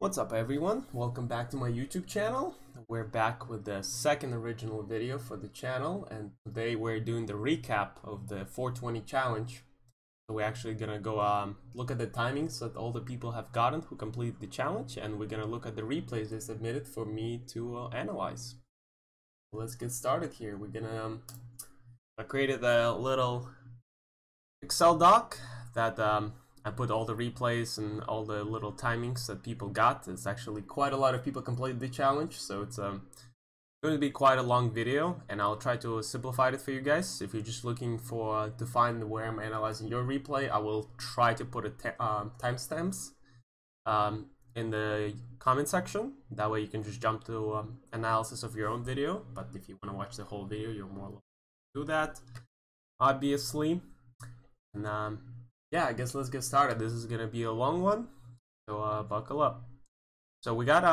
What's up everyone? Welcome back to my YouTube channel. We're back with the second original video for the channel, and today we're doing the recap of the 420 challenge. So we're actually gonna go look at the timings that all the people have gotten who completed the challenge, and we're gonna look at the replays they submitted for me to analyze. So let's get started here. We're gonna I created a little Excel doc that I put all the replays and all the little timings that people got. It's actually quite a lot of people completed the challenge, so it's going to be quite a long video, and I'll try to simplify it for you guys. If you're just looking for to find where I'm analyzing your replay, I will try to put timestamps in the comment section. That way you can just jump to analysis of your own video. But if you want to watch the whole video, you're more likely to do that, obviously. And yeah, I guess let's get started. This is gonna be a long one, so buckle up. So we got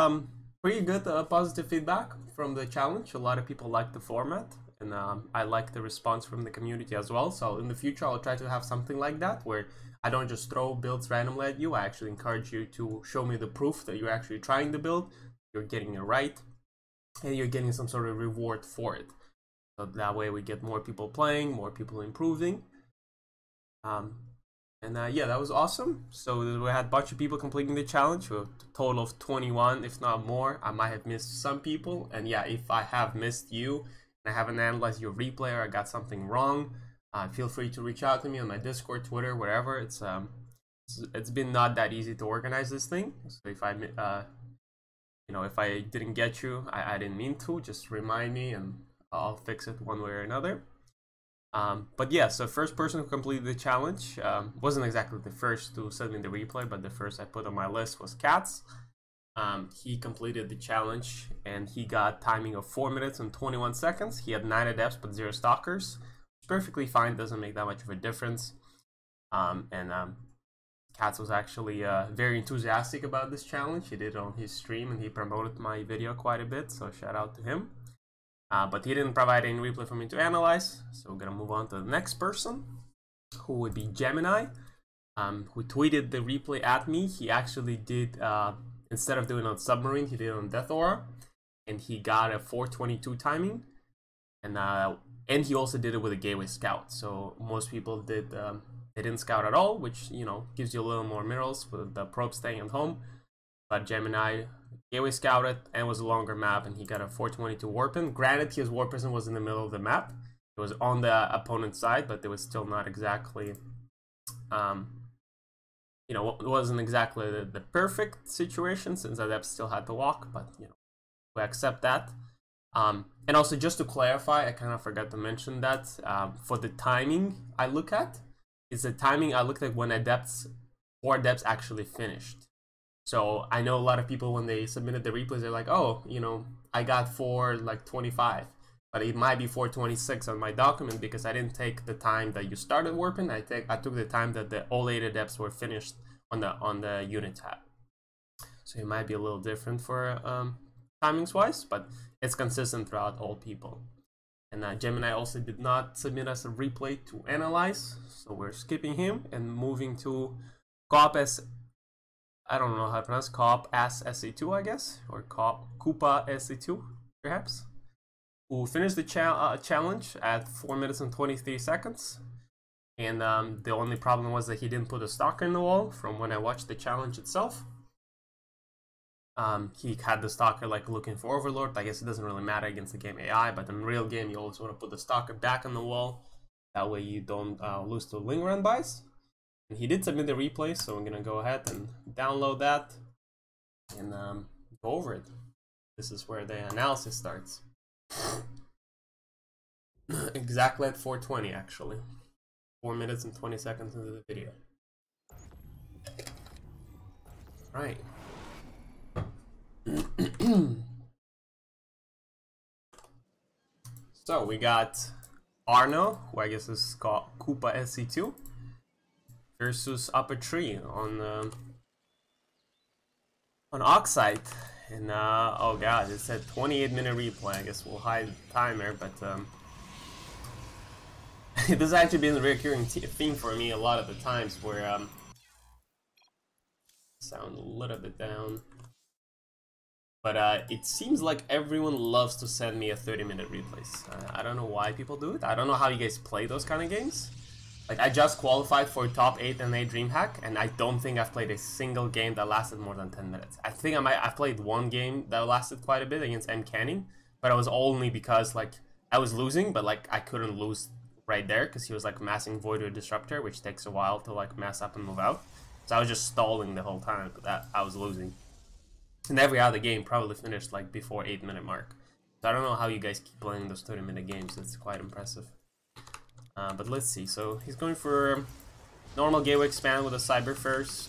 pretty good positive feedback from the challenge. A lot of people like the format, and I like the response from the community as well. So in the future, I'll try to have something like that, where I don't just throw builds randomly at you. I actually encourage you to show me the proof that you're actually trying the build, you're getting it right, and you're getting some sort of reward for it. So that way we get more people playing, more people improving. Yeah, that was awesome. So we had a bunch of people completing the challenge, with a total of 21, if not more. I might have missed some people, and yeah, if I have missed you and I haven't analyzed your replay or I got something wrong, feel free to reach out to me on my Discord, Twitter, wherever. It's been not that easy to organize this thing. So if I if I didn't get you, I didn't mean to. Just remind me, and I'll fix it one way or another. But yeah, so first person who completed the challenge wasn't exactly the first to send me the replay, but the first I put on my list was Cats. He completed the challenge and he got timing of 4 minutes and 21 seconds. He had 9 adepts but 0 stalkers. Perfectly fine, doesn't make that much of a difference. Cats was actually very enthusiastic about this challenge. He did it on his stream and he promoted my video quite a bit, so shout out to him. But he didn't provide any replay for me to analyze, so we're gonna move on to the next person, who would be Gemini, who tweeted the replay at me. He actually did, instead of doing it on Submarine, he did it on Death Aura, and he got a 422 timing, and he also did it with a Gateway Scout. So most people did, they didn't scout at all, which, you know, gives you a little more minerals with the probe staying at home. But Gemini Gateway scouted and was a longer map, and he got a 422 warpin. Granted, his warpin was in the middle of the map. It was on the opponent's side, but it was still not exactly, it wasn't exactly the perfect situation, since Adept still had to walk, but, you know, we accept that. And also, just to clarify, I kind of forgot to mention that, for the timing I look at, is the timing I looked at when 4 adepts actually finished. So I know a lot of people, when they submitted the replays, they're like, oh, you know, I got 4:25, but it might be 4:26 on my document because I didn't take the time that you started warping. I took the time that all 8 adepts were finished on the unit tab. So it might be a little different for timings wise, but it's consistent throughout all people. And Gemini also did not submit us a replay to analyze, so we're skipping him and moving to I don't know how to pronounce, SE2, I guess, or Koopa SE2, perhaps, who finished the challenge at 4 minutes and 23 seconds. And the only problem was that he didn't put a stalker in the wall from when I watched the challenge itself. He had the stalker like looking for Overlord. I guess it doesn't really matter against the game AI, but in real game, you always want to put the stalker back on the wall. That way you don't lose to Ling Run buys. And he did submit the replay, so I'm gonna go ahead and download that and go over it. This is where the analysis starts. Exactly at 4:20, actually. 4 minutes and 20 seconds into the video. Right. So we got Arno, who I guess is called Koopa SC2, versus Upper Tree on Oxide, and oh god, it said 28-minute replay. I guess we'll hide the timer, but this has actually been a recurring theme for me a lot of the times, where sound a little bit down. But it seems like everyone loves to send me a 30-minute replays. I don't know why people do it. I don't know how you guys play those kind of games. Like, I just qualified for top 8 in a DreamHack, and I don't think I've played a single game that lasted more than 10 minutes. I think I've played one game that lasted quite a bit against M. Canning, but it was only because, like, I was losing, but, like, I couldn't lose right there because he was, like, massing Void or Disruptor, which takes a while to, like, mass up and move out. So I was just stalling the whole time, but that I was losing. And every other game probably finished, like, before 8-minute mark. So I don't know how you guys keep playing those 30-minute games. It's quite impressive. But let's see, so he's going for normal gateway expand with a cyber first.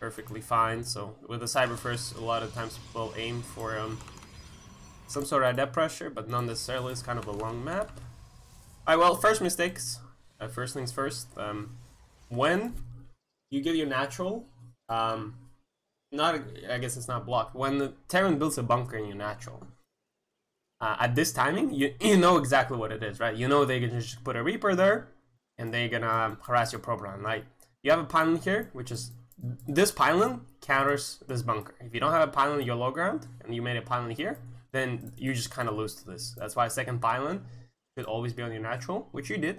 Perfectly fine. So with the cyber first, a lot of times people aim for some sort of adept pressure, but not necessarily. It's kind of a long map. Alright, well, first mistakes. First things first. When you give your natural, I guess it's not blocked. When the Terran builds a bunker in your natural, at this timing, you know exactly what it is, right? You know they're gonna just put a Reaper there, and they're gonna harass your probe run, right? You have a pylon here, which is this pylon counters this bunker. If you don't have a pylon in your low ground, and you made a pylon here, then you just kind of lose to this. That's why second pylon should always be on your natural, which you did.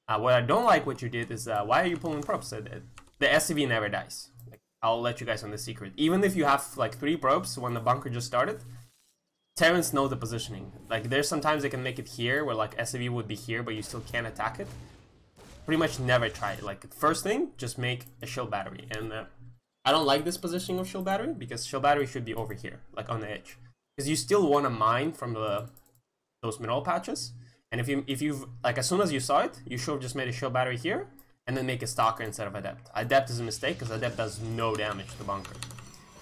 What I don't like what you did is why are you pulling probes? The SCV never dies. Like, I'll let you guys on the secret. Even if you have like 3 probes when the bunker just started, Terrans know the positioning. Like, there's sometimes they can make it here, where like SCV would be here, but you still can't attack it. Pretty much never try it. Like, first thing, just make a shield battery. And I don't like this positioning of shield battery, because shield battery should be over here, like on the edge. Because you still want to mine from those mineral patches. And if you've like, as soon as you saw it, you should have just made a shield battery here, and then make a stalker instead of adept. Adept is a mistake, because adept does no damage to the bunker.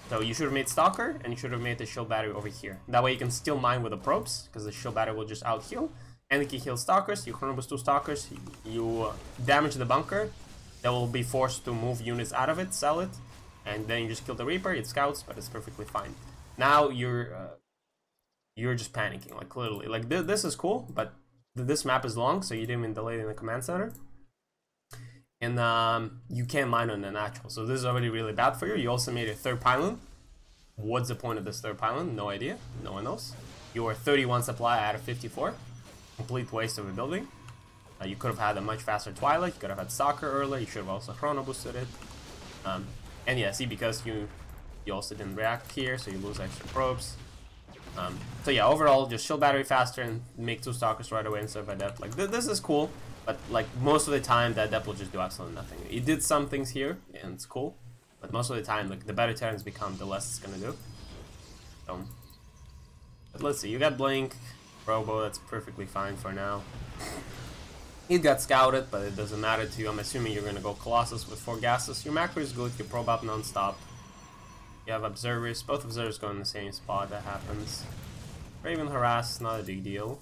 So you should have made Stalker, and you should have made the shield battery over here. That way you can still mine with the probes, because the shield battery will just out heal. And you can heal Stalkers, you chronoboost 2 Stalkers, you damage the bunker. They will be forced to move units out of it, sell it, and then you just kill the Reaper, it scouts, but it's perfectly fine. Now you're just panicking, like literally. Like this is cool, but this map is long, so you didn't even delay it in the command center. And you can't mine on the natural, so this is already really bad for you. You also made a 3rd pylon. What's the point of this 3rd pylon? No idea. No one knows. You were 31 supply out of 54. Complete waste of a building. You could have had a much faster Twilight. You could have had Stalker earlier. You should have also chrono boosted it. And yeah, see, because you also didn't react here, so you lose extra probes. So yeah, overall, just shield battery faster and make 2 Stalkers right away instead of adept. Like, this is cool. But like, most of the time, that adept will just do absolutely nothing. It did some things here, and it's cool. But most of the time, like, the better Terrans become, the less it's gonna do. So, but let's see. You got Blink, Robo. That's perfectly fine for now. He got scouted, but it doesn't matter to you. I'm assuming you're gonna go Colossus with 4 gases. Your macro is good. You probe up non-stop. You have Observers. Both Observers go in the same spot. That happens. Raven Harass, not a big deal.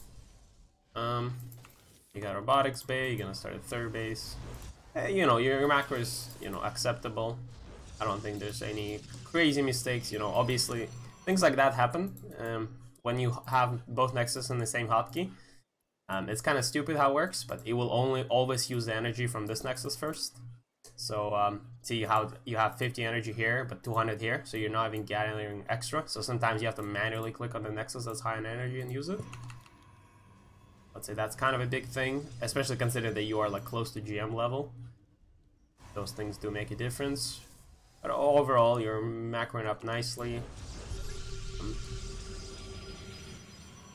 You got Robotics Bay, you're gonna start a 3rd base. You know, your macro is, you know, acceptable. I don't think there's any crazy mistakes, you know, obviously things like that happen when you have both Nexus in the same hotkey. It's kind of stupid how it works, but it will always use the energy from this Nexus first. So see how you have 50 energy here, but 200 here, so you're not even gathering extra. So sometimes you have to manually click on the Nexus that's high in energy and use it. Let's say that's kind of a big thing, especially considering that you are like close to GM level. Those things do make a difference. But overall, you're macroing up nicely.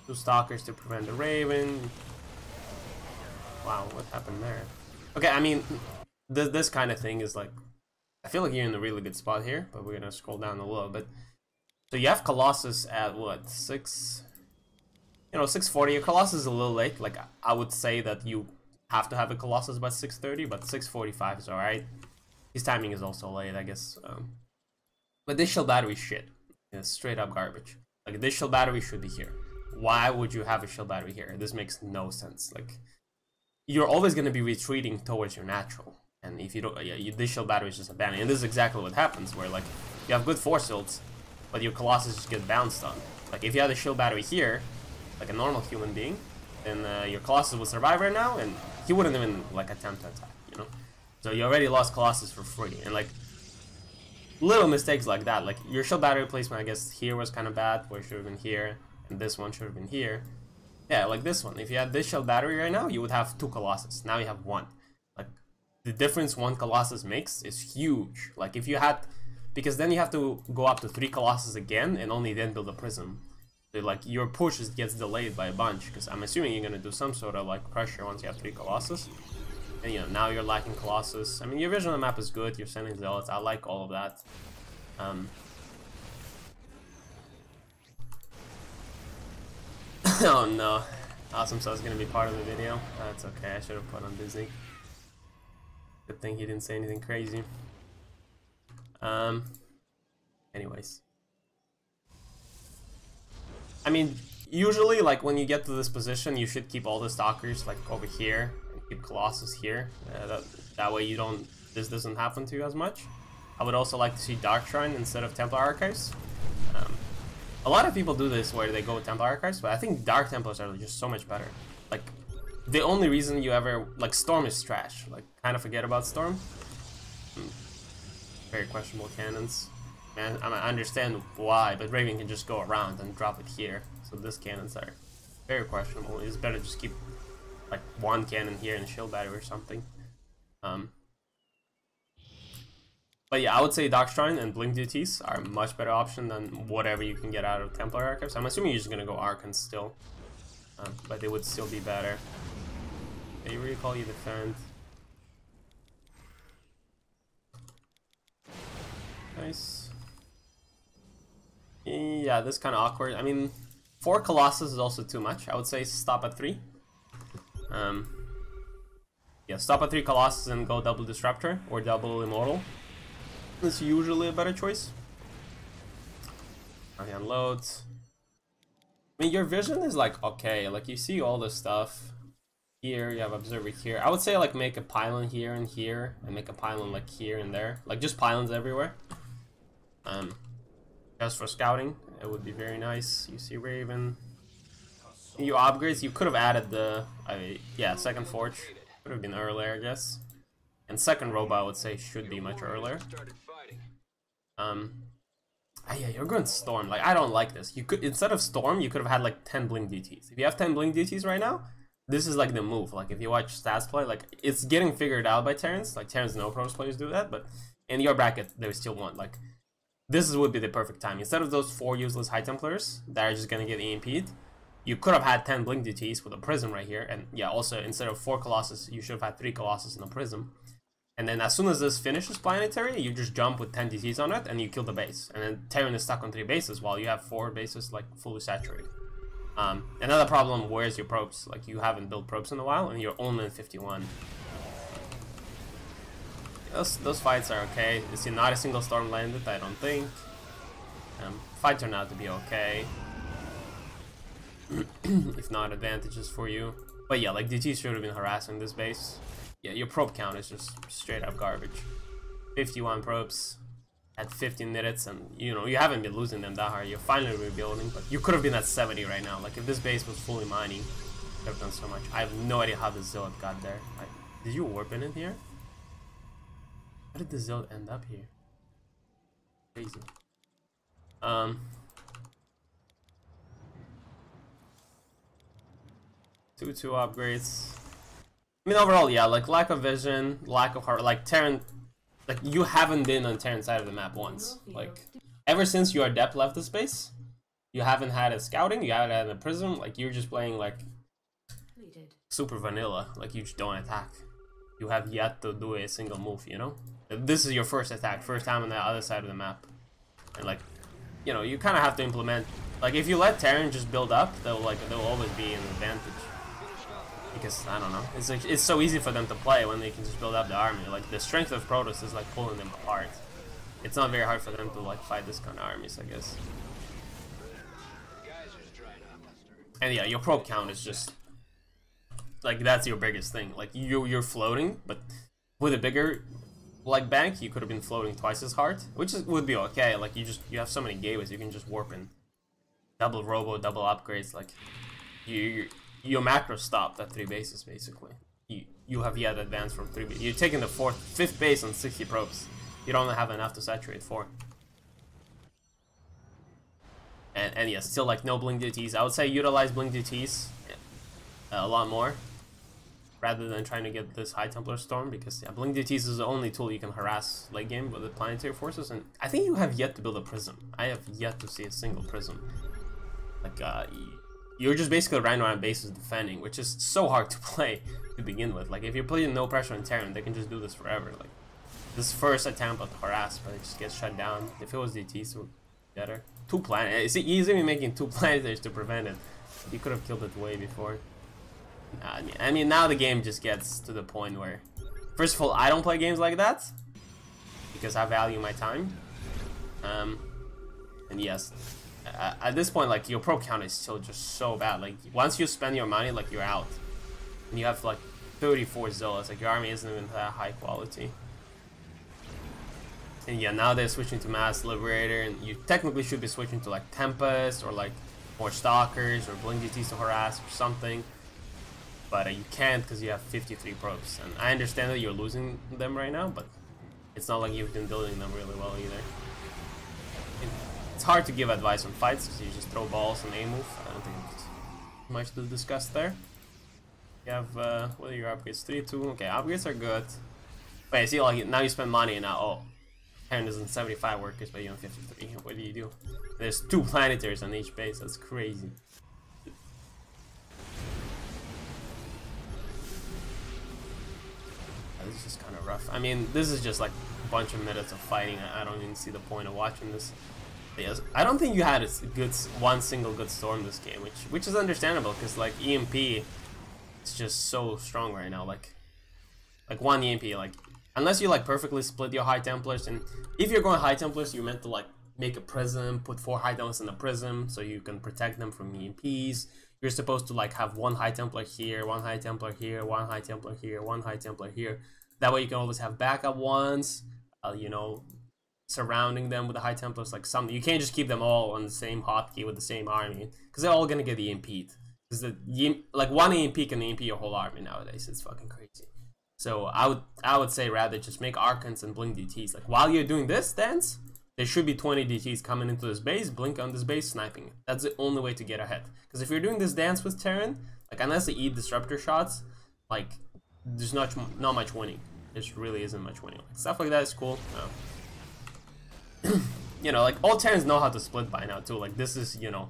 2 Stalkers to prevent the Raven. Wow, what happened there? Okay, I mean, this kind of thing is like, I feel like you're in a really good spot here, but we're gonna scroll down a little bit. So you have Colossus at what, 6? You know, 640. Your Colossus is a little late. Like, I would say that you have to have a Colossus by 630, but 645 is alright. His timing is also late, I guess. But this shield battery is shit. It's straight up garbage. Like, this shield battery should be here. Why would you have a shield battery here? This makes no sense. Like, you're always going to be retreating towards your natural. And if you don't, this shield battery is just abandoned. And this is exactly what happens, where, like, you have good force shields, but your Colossus just get bounced on. Like, if you had a shield battery here, like a normal human being, then your Colossus would survive right now, and he wouldn't even like attempt to attack, you know. So you already lost Colossus for free, and like little mistakes like that. Like your shield battery placement, I guess here was kind of bad, where it should have been here, and this one should have been here. Yeah, like this one. If you had this shield battery right now, you would have 2 Colossus. Now you have 1. Like the difference 1 Colossus makes is huge. Like if you had, because then you have to go up to 3 Colossus again and only then build a prism. So like your push gets delayed by a bunch, because I'm assuming you're gonna do some sort of like pressure once you have 3 Colossus. And you know, now you're lacking Colossus. I mean, your vision on the map is good, you're sending Zealots, I like all of that. Oh no, Awesome Sauce is gonna be part of the video. That's okay, I should have put on Disney. Good thing he didn't say anything crazy. Anyways. I mean, usually, like, when you get to this position, you should keep all the Stalkers, like, over here, and keep Colossus here. That way you don't, this doesn't happen to you as much. I would also like to see Dark Shrine instead of Templar Archives. A lot of people do this where they go with Templar Archives, but I think Dark Templars are just so much better. Like, the only reason you ever, like, Storm is trash. Like, kind of forget about Storm. Very questionable cannons. Man, I understand why, but Raven can just go around and drop it here. So this cannons are very questionable. It's better just keep like 1 cannon here and shield battery or something. But yeah, I would say Dark Shrine and Blink DTs are a much better option than whatever you can get out of Templar Archives. I'm assuming you're just gonna go Archons still, but they would still be better. They recall, you defend. Nice. Yeah, this is kind of awkward. I mean, 4 Colossus is also too much. I would say stop at 3. Yeah, stop at 3 Colossus and go double Disruptor or double Immortal. That's usually a better choice. Okay, unload. I mean, your vision is like okay. Like you see all this stuff here. You have Observer here. I would say like make a pylon here and here, and make a pylon like here and there. Like just pylons everywhere. Just for scouting, it would be very nice. You see Raven. You upgrades. You could have added the yeah, second Forge. Could have been earlier, I guess. And second Robot, I would say, should be much earlier. Yeah, you're going Storm. Like, I don't like this. You could, instead of Storm, you could have had like 10 Blink DTs. If you have 10 Blink DTs right now, this is like the move. Like, if you watch stats play, like, it's getting figured out by Terrans. Like, Terrans no pros players do that, but in your bracket, they still want, like, this would be the perfect time. Instead of those 4 useless High Templars that are just gonna get EMP'd, you could have had 10 Blink DTs with a Prism right here. And yeah, also, instead of 4 Colossus, you should have had 3 Colossus and a Prism. And then as soon as this finishes Planetary, you just jump with 10 DTs on it and you kill the base. And then Terran is stuck on 3 bases while you have 4 bases like fully saturated. Another problem, where's your probes? Like you haven't built probes in a while and you're only in 51. Those fights are okay. You see not a single storm landed, I don't think. Fight turned out to be okay. If not, advantages for you. But yeah, like DT should have been harassing this base. Yeah, your probe count is just straight up garbage. 51 probes at 15 minutes, and you know, you haven't been losing them that hard. You're finally rebuilding, but you could have been at 70 right now. Like, if this base was fully mining, you could have done so much. I have no idea how the Zealot got there. Like, did you warp in it here? How did the Zealot end up here? Crazy. 2/2 upgrades. I mean, overall, yeah, like lack of vision, lack of heart, like Terran, like you haven't been on Terran side of the map once. Like, ever since your Adept left the space, you haven't had a scouting, you haven't had a prism, like you're just playing like super vanilla, like you just don't attack. You have yet to do a single move, you know? This is your first attack, first time on the other side of the map. And like, you know, you kind of have to implement, like if you let Terran just build up, they'll always be an advantage. Because, I don't know, it's like, it's so easy for them to play when they can just build up the army. Like, the strength of Protoss is like pulling them apart. It's not very hard for them to like fight this kind of armies, I guess. And yeah, your probe count is just like, that's your biggest thing. Like, you're floating, but with a bigger like bank, you could have been floating twice as hard, which would be okay. Like, you have so many gateways, you can just warp in. Double robo, double upgrades, like your macro stopped at 3 bases basically. You have yet advanced from 3 bases. You're taking the 5th base on 60 probes. you don't have enough to saturate for. And yeah, still like no blink DTs. I would say utilize blink DTs a lot more, rather than trying to get this High Templar Storm, because yeah, blink DTs is the only tool you can harass late game with the planetary forces. And I think you have yet to build a prism. I have yet to see a single prism. Like you're just basically running around bases defending, which is so hard to play to begin with. Like if you're putting no pressure on Terran, they can just do this forever. Like this first attempt at harass, but it just gets shut down. If it was DTs, it would be better. 2 planets. He's even making 2 planetaries to prevent it. You could have killed it way before. I mean, now the game just gets to the point where, first of all, I don't play games like that because I value my time. And yes, at this point, like your probe count is still just so bad. Like once you spend your money, like you're out, and you have like 34 zealots. Like your army isn't even that high quality. And yeah, now they're switching to Mass Liberator, and you technically should be switching to like Tempest or like more Stalkers or Blink DTs to harass or something. But you can't because you have 53 probes. And I understand that you're losing them right now, but it's not like you've been building them really well either. It's hard to give advice on fights because you just throw balls and aim move. I don't think it's much to discuss there. You have, what are your upgrades? 3-2. Okay, upgrades are good. Wait, see, like now you spend money and now, oh, Terran doesn't 75 workers, but you have 53. What do you do? There's 2 planetaries on each base. That's crazy. This is just kind of rough. I mean, this is just like a bunch of minutes of fighting. I don't even see the point of watching this. But yes, I don't think you had a good one single good storm this game, which is understandable because like EMP is just so strong right now. Like one EMP, like unless you like perfectly split your High Templars, and if you're going High Templars, you're meant to like make a prism, put 4 High Templars in a prism so you can protect them from EMPs. You're supposed to like have 1 High Templar here, 1 High Templar here, 1 High Templar here, 1 High Templar here. That way you can always have backup ones, you know, surrounding them with the High Templars. Like some, you can't just keep them all on the same hotkey with the same army, because they're all gonna get EMP'd. Because like 1 EMP can EMP your whole army nowadays. It's fucking crazy. So I would say rather just make Archons and Blink DTs. Like while you're doing this dance, there should be 20 DTs coming into this base, blink on this base, sniping it. That's the only way to get ahead. Because if you're doing this dance with Terran, like unless they eat disruptor shots, like there's not much winning. There really isn't much winning. Like, stuff like that is cool. You know, like all Terrans know how to split by now too. Like this is, you know,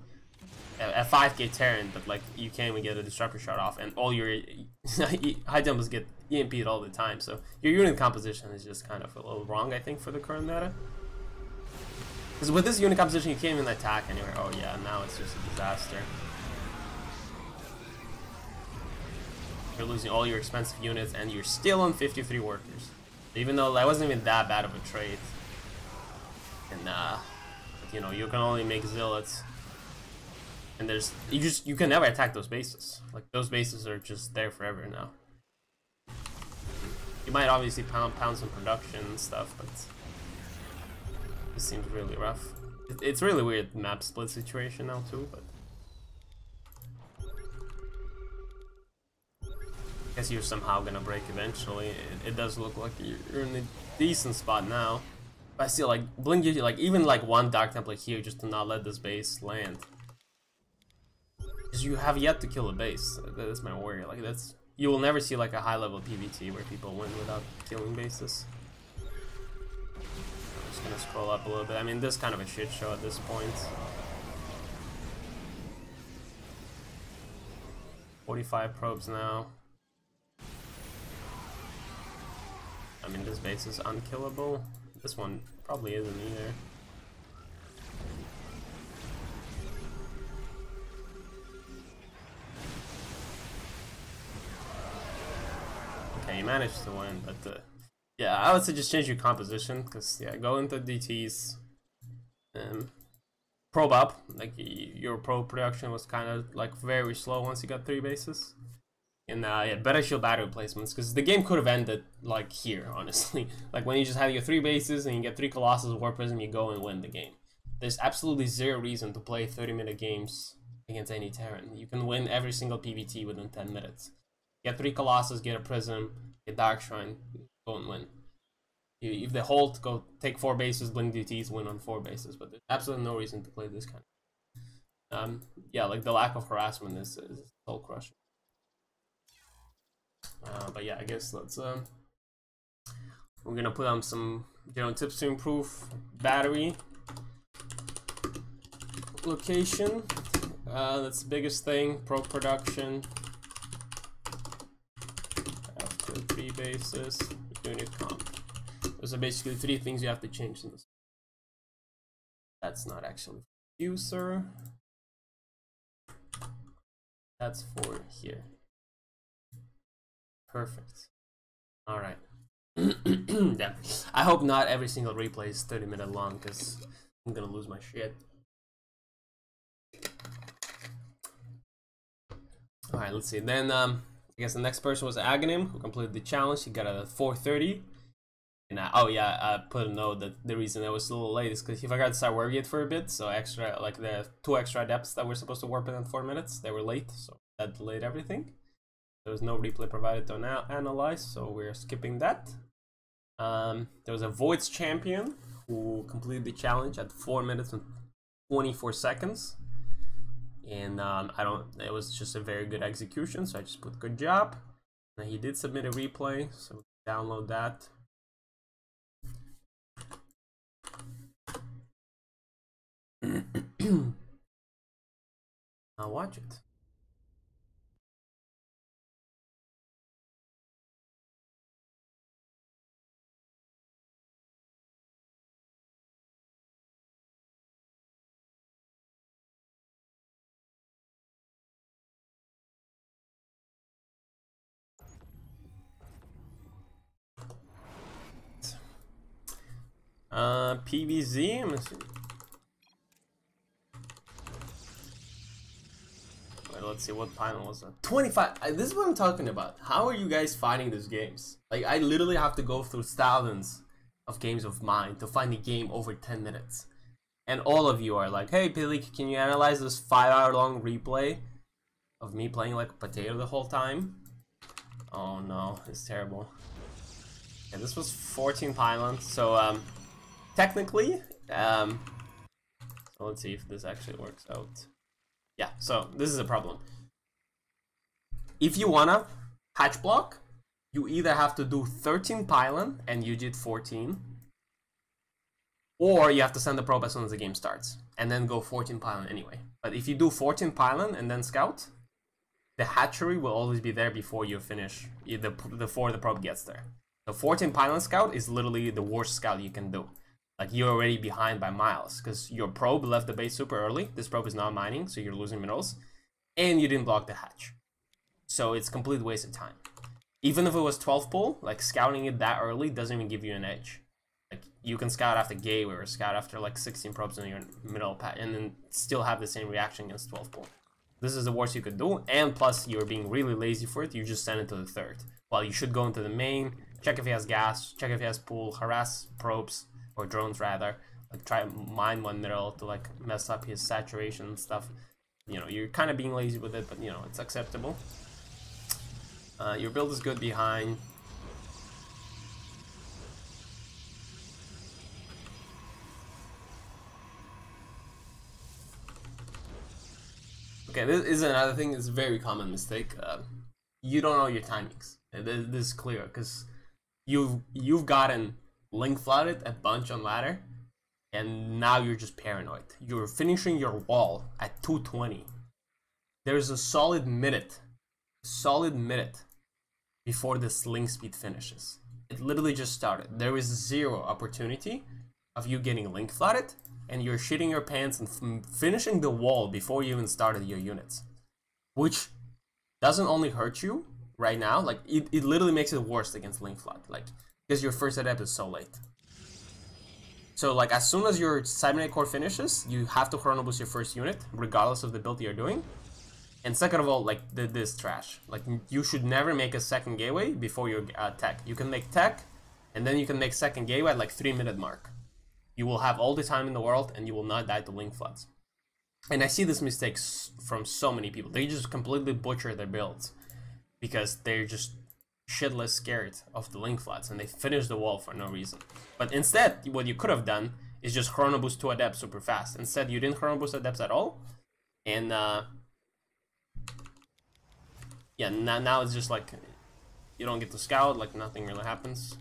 a 5k Terran, but like you can't even get a disruptor shot off, and all your High Templars get EMP'd all the time. So your unit composition is just kind of a little wrong, I think, for the current meta. Because with this unit composition, you can't even attack anywhere. Oh yeah, now it's just a disaster. You're losing all your expensive units, and you're still on 53 workers. Even though that wasn't even that bad of a trade. And you know, you can only make zealots. And there's you can never attack those bases. Like those bases are just there forever now. You might obviously pound some production and stuff, but this seems really rough. It's really weird map split situation now too, but I guess you're somehow gonna break eventually. It does look like you're in a decent spot now. But I see like Blink gives you like even like 1 Dark Templar here just to not let this base land. Because you have yet to kill a base. That's my worry. Like that's, you will never see like a high level PvT where people win without killing bases. I'm just gonna scroll up a little bit. I mean, this is kind of a shit show at this point. 45 probes now. I mean, this base is unkillable. This one probably isn't either. Okay, you managed to win, but yeah, I would say just change your composition, because yeah, go into DTs, probe up. Like your probe production was kind of like very slow once you got 3 bases, and yeah, better shield battery replacements, because the game could have ended like here, honestly. Like when you just have your 3 bases and you get 3 Colossus War Prism, you go and win the game. There's absolutely zero reason to play 30-minute games against any Terran. You can win every single PvT within 10 minutes. Get 3 Colossus, get a Prism, get Dark Shrine, go and win. If they hold, go take 4 bases, blink DTs, win on 4 bases. But there's absolutely no reason to play this kind. Yeah, like the lack of harassment is soul crushing. But yeah, I guess let's we're gonna put on some general tips to improve battery location. That's the biggest thing. Pro production. After 3 bases, unit comp. Those are basically 3 things you have to change in this. That's not actually user. That's for here. Perfect. All right. Yeah. I hope not every single replay is 30-minute long because I'm gonna lose my shit. All right, let's see. Then I guess the next person was Aghanim, who completed the challenge. He got a 430. And oh yeah, I put a note that the reason I was a little late is because he forgot to start warping it for a bit. So extra, like the 2 extra adepts that were supposed to warp it in 4 minutes, they were late, so that delayed everything. There was no replay provided to analyze, so we're skipping that. There was a Voids champion who completed the challenge at 4 minutes and 24 seconds. And it was just a very good execution, so I just put good job. Now he did submit a replay, so download that. I'll watch it. PVZ, I'm assuming. Wait, let's see, what panel was that? 25. This is what I'm talking about. How are you guys finding these games? Like, I literally have to go through thousands of games of mine to find a game over 10 minutes. And all of you are like, hey, Pili, can you analyze this 5-hour-long replay of me playing like a potato the whole time? Oh no, it's terrible. Yeah, this was 14 pylons, so technically, so let's see if this actually works out. Yeah, so this is a problem. If you wanna hatch block, you either have to do 13 pylon and you did 14, or you have to send the probe as soon as the game starts and then go 14 pylon anyway. But if you do 14 pylon and then scout, the hatchery will always be there before you finish, before the probe gets there. The 14 pylon scout is literally the worst scout you can do. Like, you're already behind by miles because your probe left the base super early. This probe is not mining, so you're losing minerals, and you didn't block the hatch. So it's complete waste of time. Even if it was 12 pull, like scouting it that early doesn't even give you an edge. Like, you can scout after gateway or scout after like 16 probes in your middle path and then still have the same reaction against 12 pull. This is the worst you could do, and plus you're being really lazy for it. You just send it to the third. Well, you should go into the main, check if he has gas, check if he has pool, harass probes, or drones rather, like try to mine 1 mineral to like mess up his saturation and stuff. You know, you're kind of being lazy with it, but you know, it's acceptable. Your build is good behind. Okay, this is another thing. It's a very common mistake. You don't know your timings. This is clear because you've gotten link flooded a bunch on ladder, and now you're just paranoid. You're finishing your wall at 220. There's a solid minute before this link speed finishes. It literally just started. There is zero opportunity of you getting link flooded, and you're shitting your pants and finishing the wall before you even started your units, which doesn't only hurt you right now, like it literally makes it worse against link flood, like because your first adept is so late. So like as soon as your Cybernetic Core finishes, you have to chrono boost your first unit regardless of the build you're doing. And second of all, like this trash, like you should never make a second gateway before your tech. You can make tech and then you can make second gateway at like 3-minute mark. You will have all the time in the world and you will not die to link floods. And I see this mistakes from so many people. They just completely butcher their builds because they're just shitless scared of the link floods and they finish the wall for no reason. But instead, what you could have done is just chrono boost 2 adepts super fast. Instead, you didn't chrono boost adepts at all, and yeah, now it's just like you don't get to scout, like nothing really happens.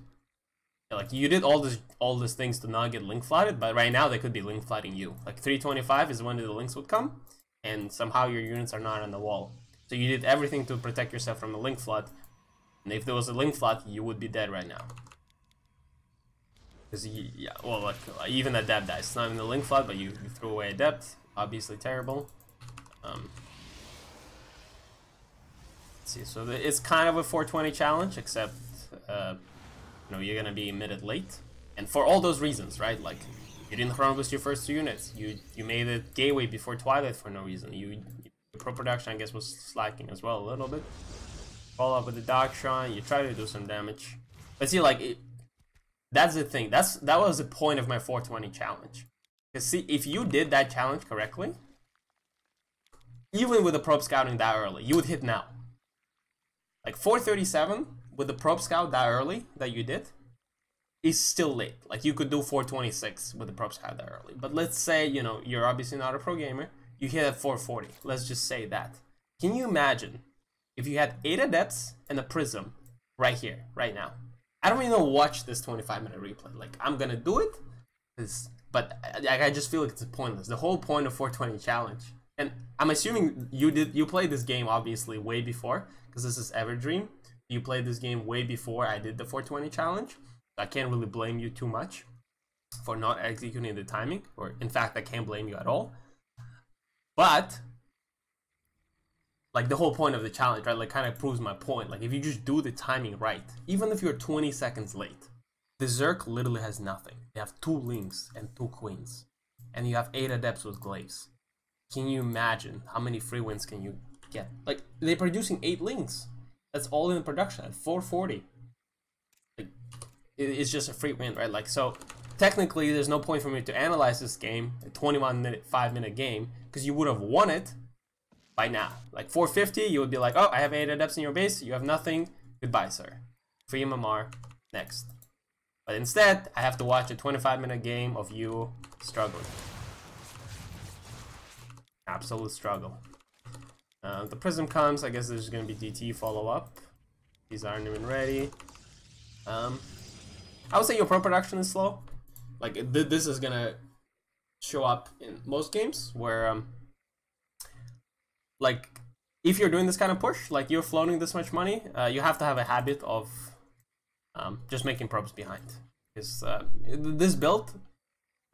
Yeah, like you did all these things to not get link flooded, but right now they could be link flooding you. Like 325 is when the links would come, and somehow your units are not on the wall. So you did everything to protect yourself from a link flood, and if there was a link flood, you would be dead right now. Because yeah, well, like even adept dies. It's not even the link flood, but you threw away adept. Obviously terrible. Let's see. So it's kind of a 420 challenge, except you know, you're gonna be emitted late, and for all those reasons, right? Like you didn't chrono boost your first 2 units. You made it gateway before Twilight for no reason. Your pro production, I guess, was slacking as well a little bit. Follow up with the Dark Shrine. You try to do some damage, but see, like that's the thing. That was the point of my 420 challenge. Because see, if you did that challenge correctly, even with the probe scouting that early, you would hit now. Like 437 with the probe scout that early that you did is still late. Like you could do 426 with the probe scout that early. But let's say, you know, you're obviously not a pro gamer. You hit at 440. Let's just say that. Can you imagine if you had 8 adepts and a prism right here, right now? I don't even watch this 25-minute replay. Like I'm gonna do it, but I just feel like it's pointless. The whole point of 420 challenge, and I'm assuming you played this game obviously way before, because this is Everdream. You played this game way before I did the 420 challenge. I can't really blame you too much for not executing the timing, or in fact, I can't blame you at all. But like the whole point of the challenge, right, like kind of proves my point. Like if you just do the timing right, even if you're 20 seconds late, the Zerk literally has nothing. They have 2 links and 2 queens, and you have 8 adepts with glaives. Can you imagine how many free wins can you get? Like they're producing 8 links. That's all in production at 440. Like it's just a free win, right? Like so technically there's no point for me to analyze this game, a 5-minute game, because you would have won it by now. Like 450, you would be like, oh, I have 8 adepts in your base, you have nothing, goodbye, sir. Free MMR, next. But instead, I have to watch a 25-minute game of you struggling. Absolute struggle. The Prism comes, I guess there's gonna be DT follow-up. These aren't even ready. I would say your pro production is slow. Like, this is gonna show up in most games, where, like, if you're doing this kind of push, like you're floating this much money, you have to have a habit of just making probes behind. Because this build,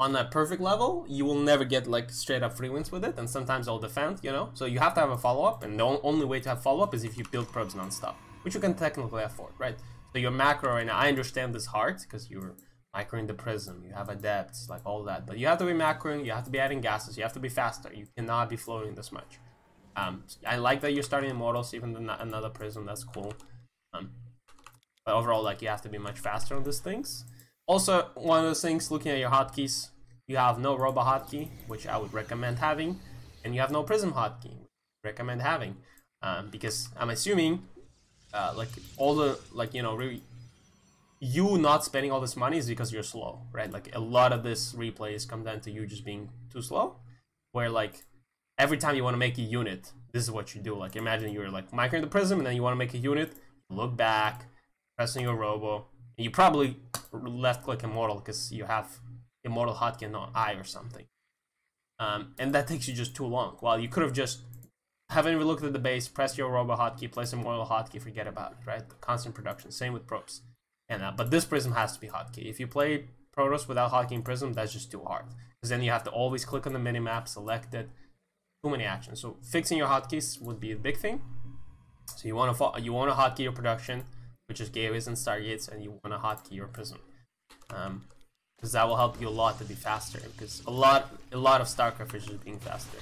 on a perfect level, you will never get like straight up free wins with it, and sometimes I'll defend, you know? So you have to have a follow-up, and the only way to have follow-up is if you build probes non-stop, which you can technically afford, right? So your macro right now, I understand this hard, because you're macroing the Prism, you have adepts, like all that, but you have to be macroing, you have to be adding gases, you have to be faster, you cannot be floating this much. I like that you're starting Immortals, even another Prism, that's cool. But overall, like, you have to be much faster on these things. Also, one of those things, looking at your hotkeys, you have no Robo hotkey, which I would recommend having, and you have no Prism hotkey, which I recommend having, because I'm assuming, like, all the, like, you know, you not spending all this money is because you're slow, right? Like, a lot of this replays come down to you just being too slow, where, like, every time you want to make a unit, this is what you do. Like, imagine you're, like, microing the Prism, and then you want to make a unit, look back, pressing your Robo, and you probably left-click Immortal because you have Immortal hotkey and not I or something. And that takes you just too long. While you could have just, haven't even looked at the base, press your Robo hotkey, place Immortal hotkey, forget about it, right? Constant production, same with probes. And but this Prism has to be hotkey. If you play Protoss without hotkey and Prism, that's just too hard. Because then you have to always click on the minimap, select it, too many actions. So fixing your hotkeys would be a big thing. So you want to hotkey your production, which is gateways and stargates, and you want to hotkey your Prism, because that will help you a lot to be faster. Because a lot of StarCraft is just being faster.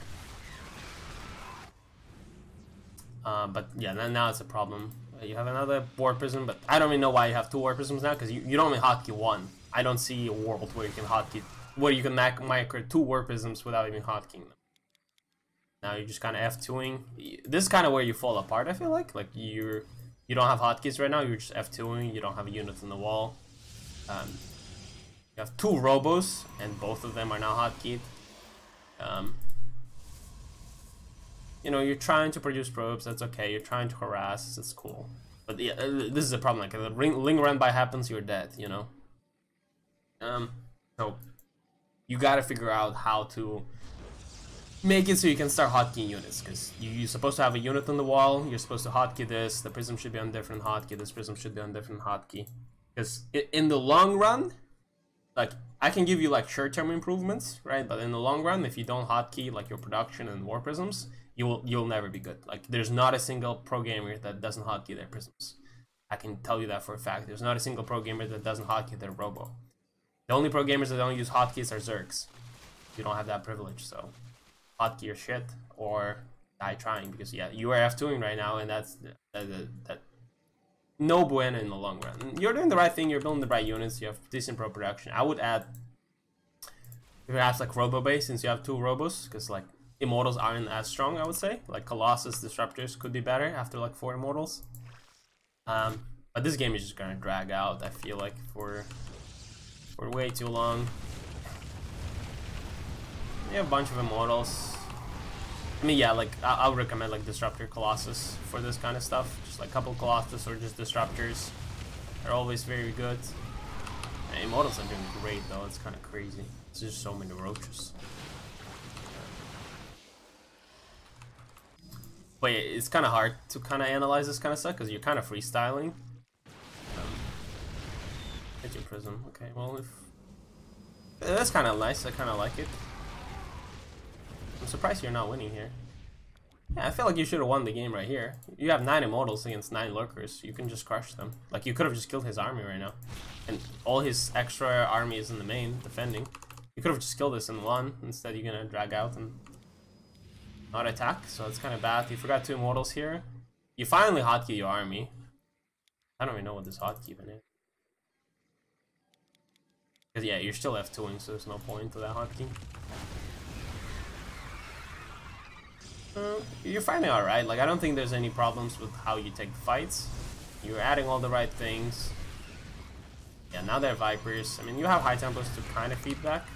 But yeah, now it's a problem. You have another War Prism, but I don't even know why you have 2 War Prisms now, because you don't even hotkey 1. I don't see a world where you can hotkey, where you can micro 2 War Prisms without even hotkeying them. Now you're just kind of F2ing. This is kind of where you fall apart, I feel like. Like, you're you don't have hotkeys right now, you're just F2ing, you don't have a unit in the wall. You have 2 robos, and both of them are now hotkeyed. You know, you're trying to produce probes, that's okay. You're trying to harass, that's cool. But yeah, this is a problem. Like, if the ling run by happens, you're dead, you know? So, you gotta figure out how to make it so you can start hotkeying units. Because you're supposed to have a unit on the wall, you're supposed to hotkey this, the prism should be on different hotkey, this prism should be on different hotkey. Because in the long run, like, I can give you like short-term improvements, right? But in the long run, if you don't hotkey like your production and war prisms, you'll never be good. Like, there's not a single pro gamer that doesn't hotkey their prisms. I can tell you that for a fact. There's not a single pro gamer that doesn't hotkey their robo. The only pro gamers that don't use hotkeys are Zergs. You don't have that privilege, so hotkey your shit or die trying, because yeah, you are F2ing right now, and that's no bueno in the long run. You're doing the right thing, you're building the right units, you have decent pro production. I would add perhaps like robo base, since you have 2 robos, because like immortals aren't as strong, I would say. Like Colossus disruptors could be better after like 4 immortals. But this game is just gonna drag out, I feel like, for way too long. You have a bunch of immortals. I mean, yeah, like I would recommend like Disruptor Colossus for this kind of stuff. Just like a couple Colossus or just Disruptors. They're always very good. And immortals are doing great though. It's kind of crazy. There's just so many roaches. But yeah, it's kind of hard to kind of analyze this kind of stuff because you're kind of freestyling. Hit your prism. Okay, well, if that's kind of nice. I kind of like it. I'm surprised you're not winning here. Yeah, I feel like you should have won the game right here. You have 9 immortals against 9 lurkers. You can just crush them. Like, you could have just killed his army right now. And all his extra army is in the main, defending. You could have just killed this in 1. Instead, you're gonna drag out and not attack. So it's kind of bad. You forgot 2 immortals here. You finally hotkey your army. I don't even know what this hotkey even is. Because yeah, you're still F2ing, so there's no point to that hotkey. You're fighting alright. Like, I don't think there's any problems with how you take fights. You're adding all the right things. Yeah, now they're Vipers. I mean, you have high tempos to kind of feed back.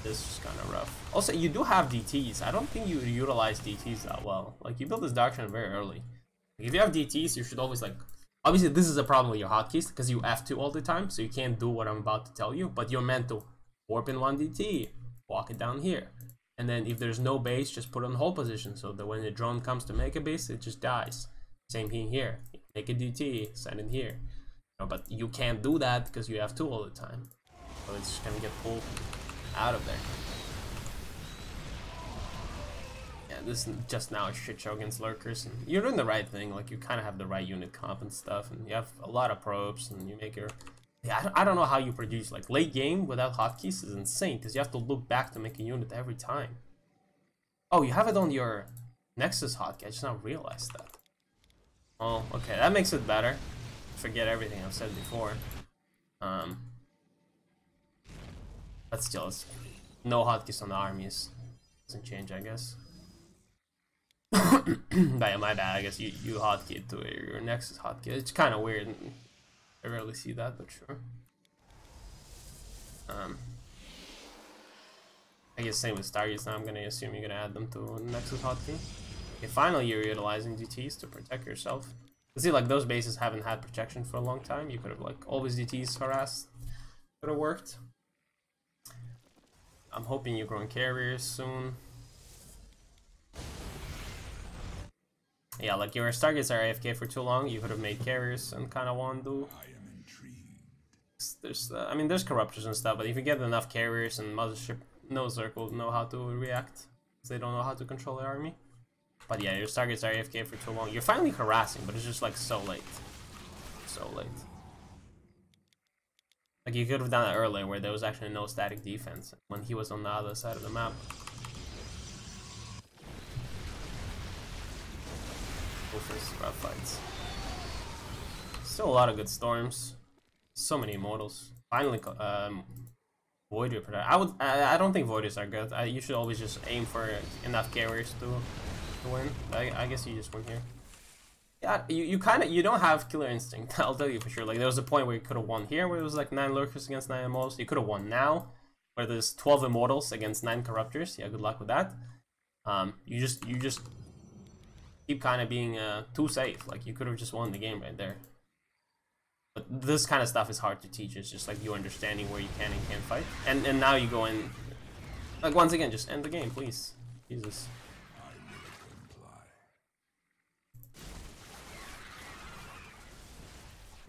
This is kind of rough. Also, you do have DTs. I don't think you utilize DTs that well. Like, you build this doctrine very early. Like, if you have DTs, you should always, like... Obviously, this is a problem with your hotkeys, because you F2 all the time, so you can't do what I'm about to tell you, but you're meant to warp in 1 DT, walk it down here. And then if there's no base, just put it on hold position, so that when the drone comes to make a base, it just dies. Same thing here. Make a DT, send it here. But you can't do that because you have 2 all the time. So it's just gonna get pulled out of there. Yeah, this is just now a shit show against lurkers. And you're doing the right thing, like you kind of have the right unit comp and stuff, and you have a lot of probes, and you make your... Yeah, I don't know how you produce, like, late game without hotkeys is insane, because you have to look back to make a unit every time. Oh, you have it on your Nexus hotkey, I just now realized that. Oh, okay, that makes it better. Forget everything I've said before. But still, it's no hotkeys on the armies. Doesn't change, I guess. But yeah, my bad, I guess you hotkey to your Nexus hotkey. It's kind of weird. I rarely see that, but sure. I guess same with Stargates now. I'm gonna assume you're gonna add them to Nexus hotkey. Okay, finally you're utilizing DTs to protect yourself. See, like, those bases haven't had protection for a long time. You could have, like, always DTs harassed. Could have worked. I'm hoping you're growing carriers soon. Yeah, like, your Stargates are AFK for too long. You could have made carriers and kind of want to. There's, I mean, there's corruptors and stuff, but if you get enough carriers and Mothership, no Zerg will know how to react. They don't know how to control their army. But yeah, your Stargates are AFK for too long. You're finally harassing, but it's just like so late. So late. Like, you could have done it earlier where there was actually no static defense when he was on the other side of the map. Rough fights. Still a lot of good storms. So many immortals. Finally, Voider production. I don't think Voiders are good. You should always just aim for enough carriers to win. I guess you just win here. Yeah, you don't have killer instinct. I'll tell you for sure. Like there was a point where you could have won here, where it was like 9 lurkers against 9 immortals. You could have won now, where there's 12 immortals against 9 corruptors. Yeah, good luck with that. You just keep kind of being too safe. Like you could have just won the game right there. But this kind of stuff is hard to teach. It's just like you understanding where you can and can't fight. And now you go in. Like once again, just end the game, please. Jesus.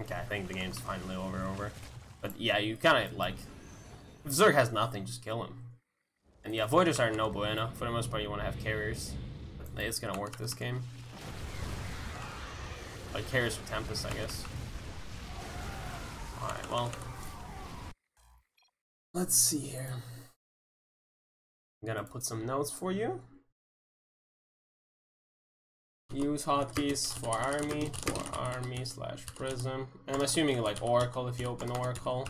Okay, I think the game's finally over. But yeah, you kind of like, if Zerg has nothing, just kill him. And yeah, Voiders are no bueno. For the most part, you want to have carriers. But it's gonna work this game. Like carriers for Tempest, I guess. Alright, well. Let's see here. I'm gonna put some notes for you. Use hotkeys for army / prism. And I'm assuming like Oracle if you open Oracle.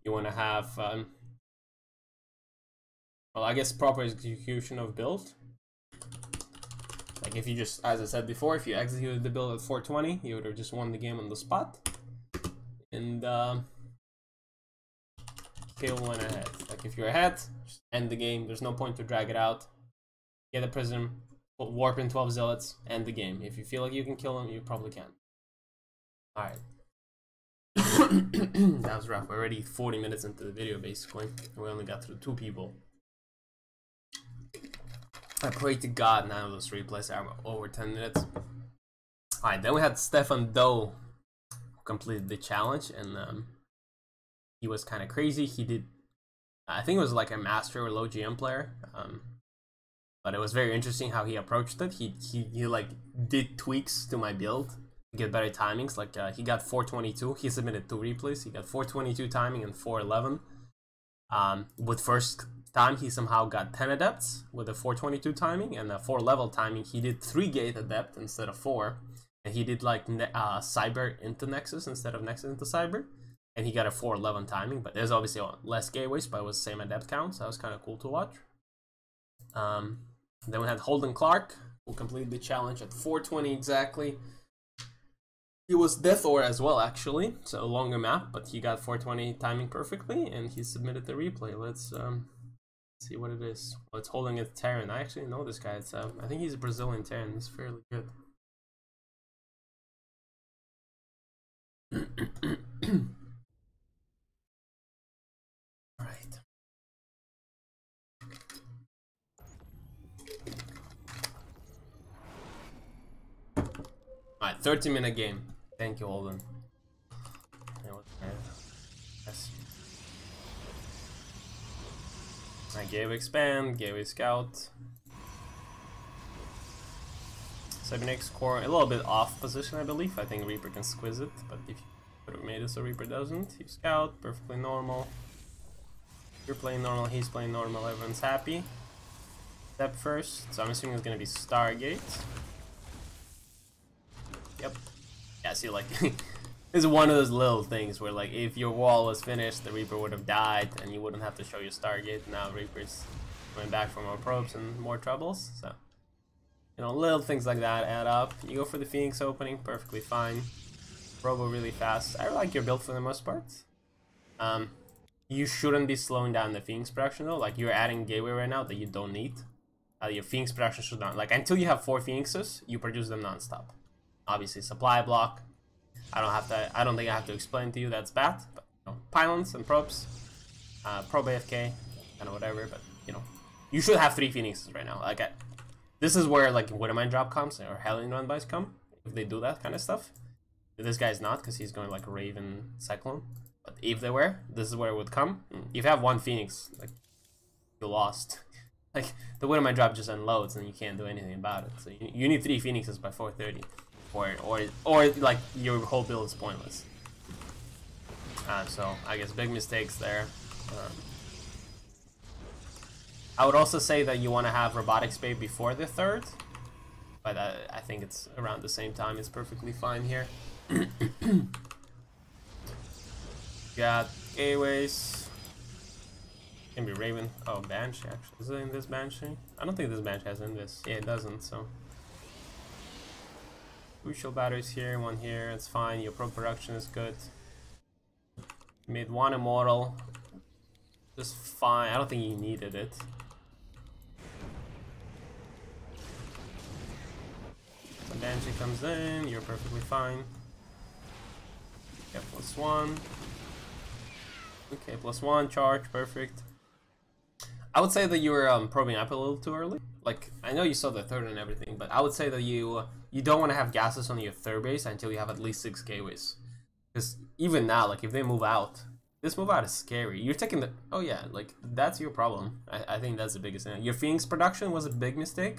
You want to have, well, I guess proper execution of build. Like if you just, as I said before, if you executed the build at 420, you would have just won the game on the spot. And kill went ahead. Like if you're ahead, just end the game. There's no point to drag it out. Get a prism, warp in 12 zealots, end the game. If you feel like you can kill them, you probably can. Alright. That was rough. We're already 40 minutes into the video basically. We only got through 2 people. I pray to God none of those replays are over 10 minutes. Alright, then we had Stefan Doe who completed the challenge, and he was kind of crazy. He did, I think it was like a master or low GM player. But it was very interesting how he approached it. He like did tweaks to my build to get better timings. Like he got 422. He submitted 2 replays. He got 422 timing and 411. With first time he somehow got 10 adepts with a 422 timing, and a 4 level timing he did 3 gate adept instead of 4. And he did like cyber into nexus instead of nexus into cyber. And he got a 411 timing. But there's obviously less gateways, but it was the same adept count. So that was kind of cool to watch. Then we had Holden Clark, who completed the challenge at 420 exactly. He was Death Ore as well, actually, so a longer map, but he got 420 timing perfectly, and he submitted the replay. Let's see what it is. Well, it's Holding it Terran. I actually know this guy. It's I think he's a Brazilian Terran. He's fairly good. All right. Alright, 30-minute game. Thank you, Holden. Yes. I gave expand, gave scout. Cybernetics core, a little bit off position, I believe. I think Reaper can squeeze it, but if you could have made it so Reaper doesn't. You scout, perfectly normal. You're playing normal, he's playing normal, everyone's happy. Step first, so I'm assuming it's gonna be Stargate. Yep. Yeah, see, like, it's one of those little things where, like, if your wall was finished, the Reaper would have died, and you wouldn't have to show your Stargate. Now Reaper's coming back for more probes and more troubles, so, you know, little things like that add up. You go for the Phoenix opening, perfectly fine. Robo really fast. I like your build for the most part. You shouldn't be slowing down the Phoenix production, though. Like, you're adding gateway right now that you don't need. Your Phoenix production should not, like, until you have 4 Phoenixes, you produce them non-stop. Obviously, supply block. I don't think I have to explain to you that's bad. But you know, pylons and probes, probe AFK, kind of whatever. But you know, you should have 3 Phoenixes right now. Like, this is where like Widowmine drop comes or Hellion run bys come if they do that kind of stuff. But this guy's not because he's going like Raven Cyclone. But if they were, this is where it would come. If you have 1 Phoenix, like you lost. Like the Widowmine drop just unloads and you can't do anything about it. So you need 3 Phoenixes by 430. Or like your whole build is pointless. So I guess big mistakes there. I would also say that you want to have Robotic Spade before the 3rd, but I think it's around the same time. It's perfectly fine here. Got gateways. Can be Raven. Oh, Banshee actually. Is it in this Banshee? I don't think this Banshee has in this. Yeah, it doesn't, so. Two shield batteries here, one here, it's fine. Your pro production is good. You made one immortal. Just fine. I don't think you needed it. The Banshee comes in, you're perfectly fine. Yeah, +1. Okay, +1, charge, perfect. I would say that you were probing up a little too early. Like, I know you saw the third and everything, but I would say that you don't want to have gases on your third base until you have at least 6 gateways. Because even now, like, if they move out, this move out is scary. You're taking the... Oh yeah, like, that's your problem. I think that's the biggest thing. Your Phoenix production was a big mistake.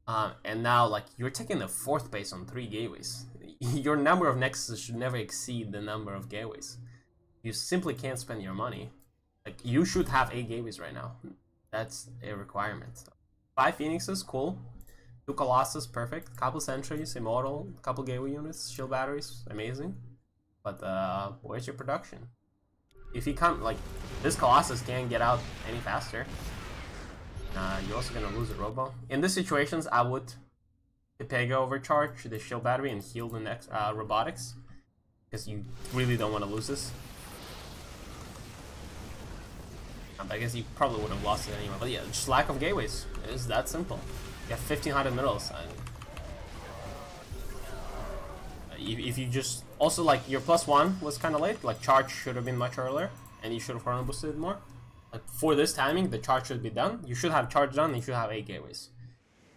And now, like, you're taking the 4th base on 3 gateways. Your number of nexuses should never exceed the number of gateways. You simply can't spend your money. Like, you should have 8 gateways right now. That's a requirement. 5 Phoenixes, cool. 2 Colossus, perfect. Couple Sentries, Immortal. Couple gateway units, shield batteries, amazing. But where's your production? If you can't, like, this Colossus can't get out any faster. You're also gonna lose a Robo. In these situations, I would Pega overcharge the shield battery and heal the next robotics, because you really don't want to lose this. I guess you probably would have lost it anyway, but yeah, just lack of gateways. It's that simple. You have 1500 middles. If you just... Also, like, your +1 was kind of late. Like, charge should have been much earlier, and you should have chrono boosted it more. Like, for this timing, the charge should be done. You should have charge done, and you should have 8 gateways.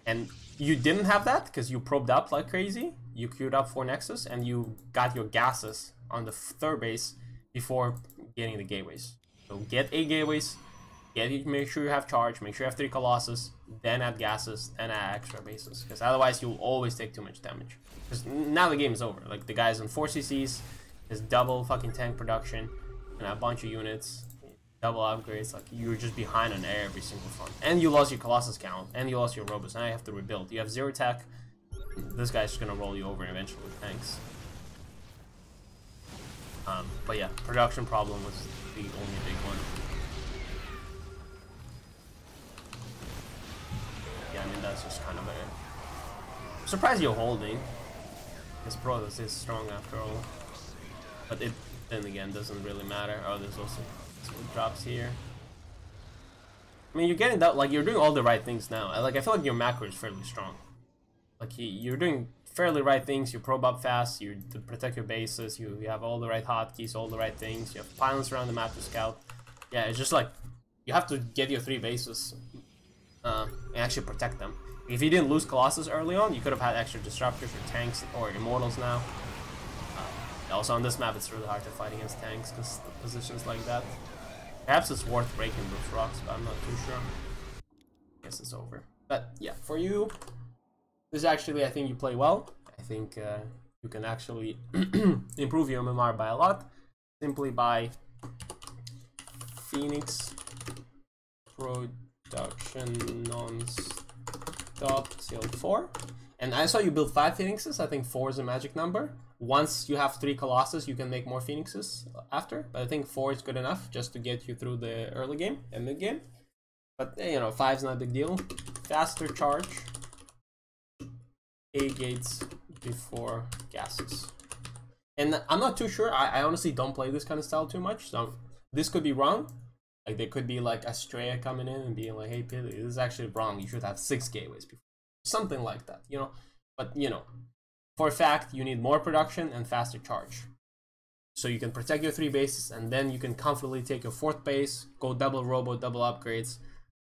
And you didn't have that, because you probed up like crazy. You queued up 4 Nexus, and you got your gases on the 3rd base before getting the gateways. So get 8 gateways, make sure you have charge, make sure you have 3 Colossus, then add gases, then add extra bases. Because otherwise you'll always take too much damage. Because now the game is over. Like, the guy's on 4 CCs, his double fucking tank production, and a bunch of units, double upgrades. Like, you're just behind on every single front. And you lost your Colossus count, and you lost your Robos, and now you have to rebuild. You have 0 tech. This guy's just gonna roll you over eventually with tanks. But yeah, production problem was the only big one. Yeah, I mean, that's just kind of a... I'm surprised you're holding. His pro is strong after all. But it, then again, doesn't really matter. Oh, there's also some drops here. I mean, you're getting that, like, you're doing all the right things now. Like, I feel like your macro is fairly strong. Like, you're doing fairly right things. You probe up fast, you protect your bases, you have all the right hotkeys, all the right things, you have pilots around the map to scout. Yeah, it's just like, you have to get your 3 bases and actually protect them. If you didn't lose Colossus early on, you could have had extra disruptors or tanks or immortals now. Also on this map, it's really hard to fight against tanks because the positions like that. Perhaps it's worth breaking those rocks, but I'm not too sure. I guess it's over. But yeah, for you, this actually, I think you play well. I think you can actually improve your MMR by a lot simply by Phoenix production non-stop till 4. And I saw you build 5 Phoenixes. I think 4 is a magic number. Once you have 3 Colossus, you can make more Phoenixes after. But I think 4 is good enough just to get you through the early game and mid game. But you know, 5 is not a big deal. Faster charge. 8 gates before gases. And I'm not too sure. I honestly don't play this kind of style too much. So this could be wrong. Like, there could be like Astrea coming in and being like, hey, Pili, this is actually wrong. You should have 6 gateways before. Something like that, you know. But, you know, for a fact, you need more production and faster charge. So you can protect your 3 bases, and then you can comfortably take your 4th base, go double Robo, double upgrades,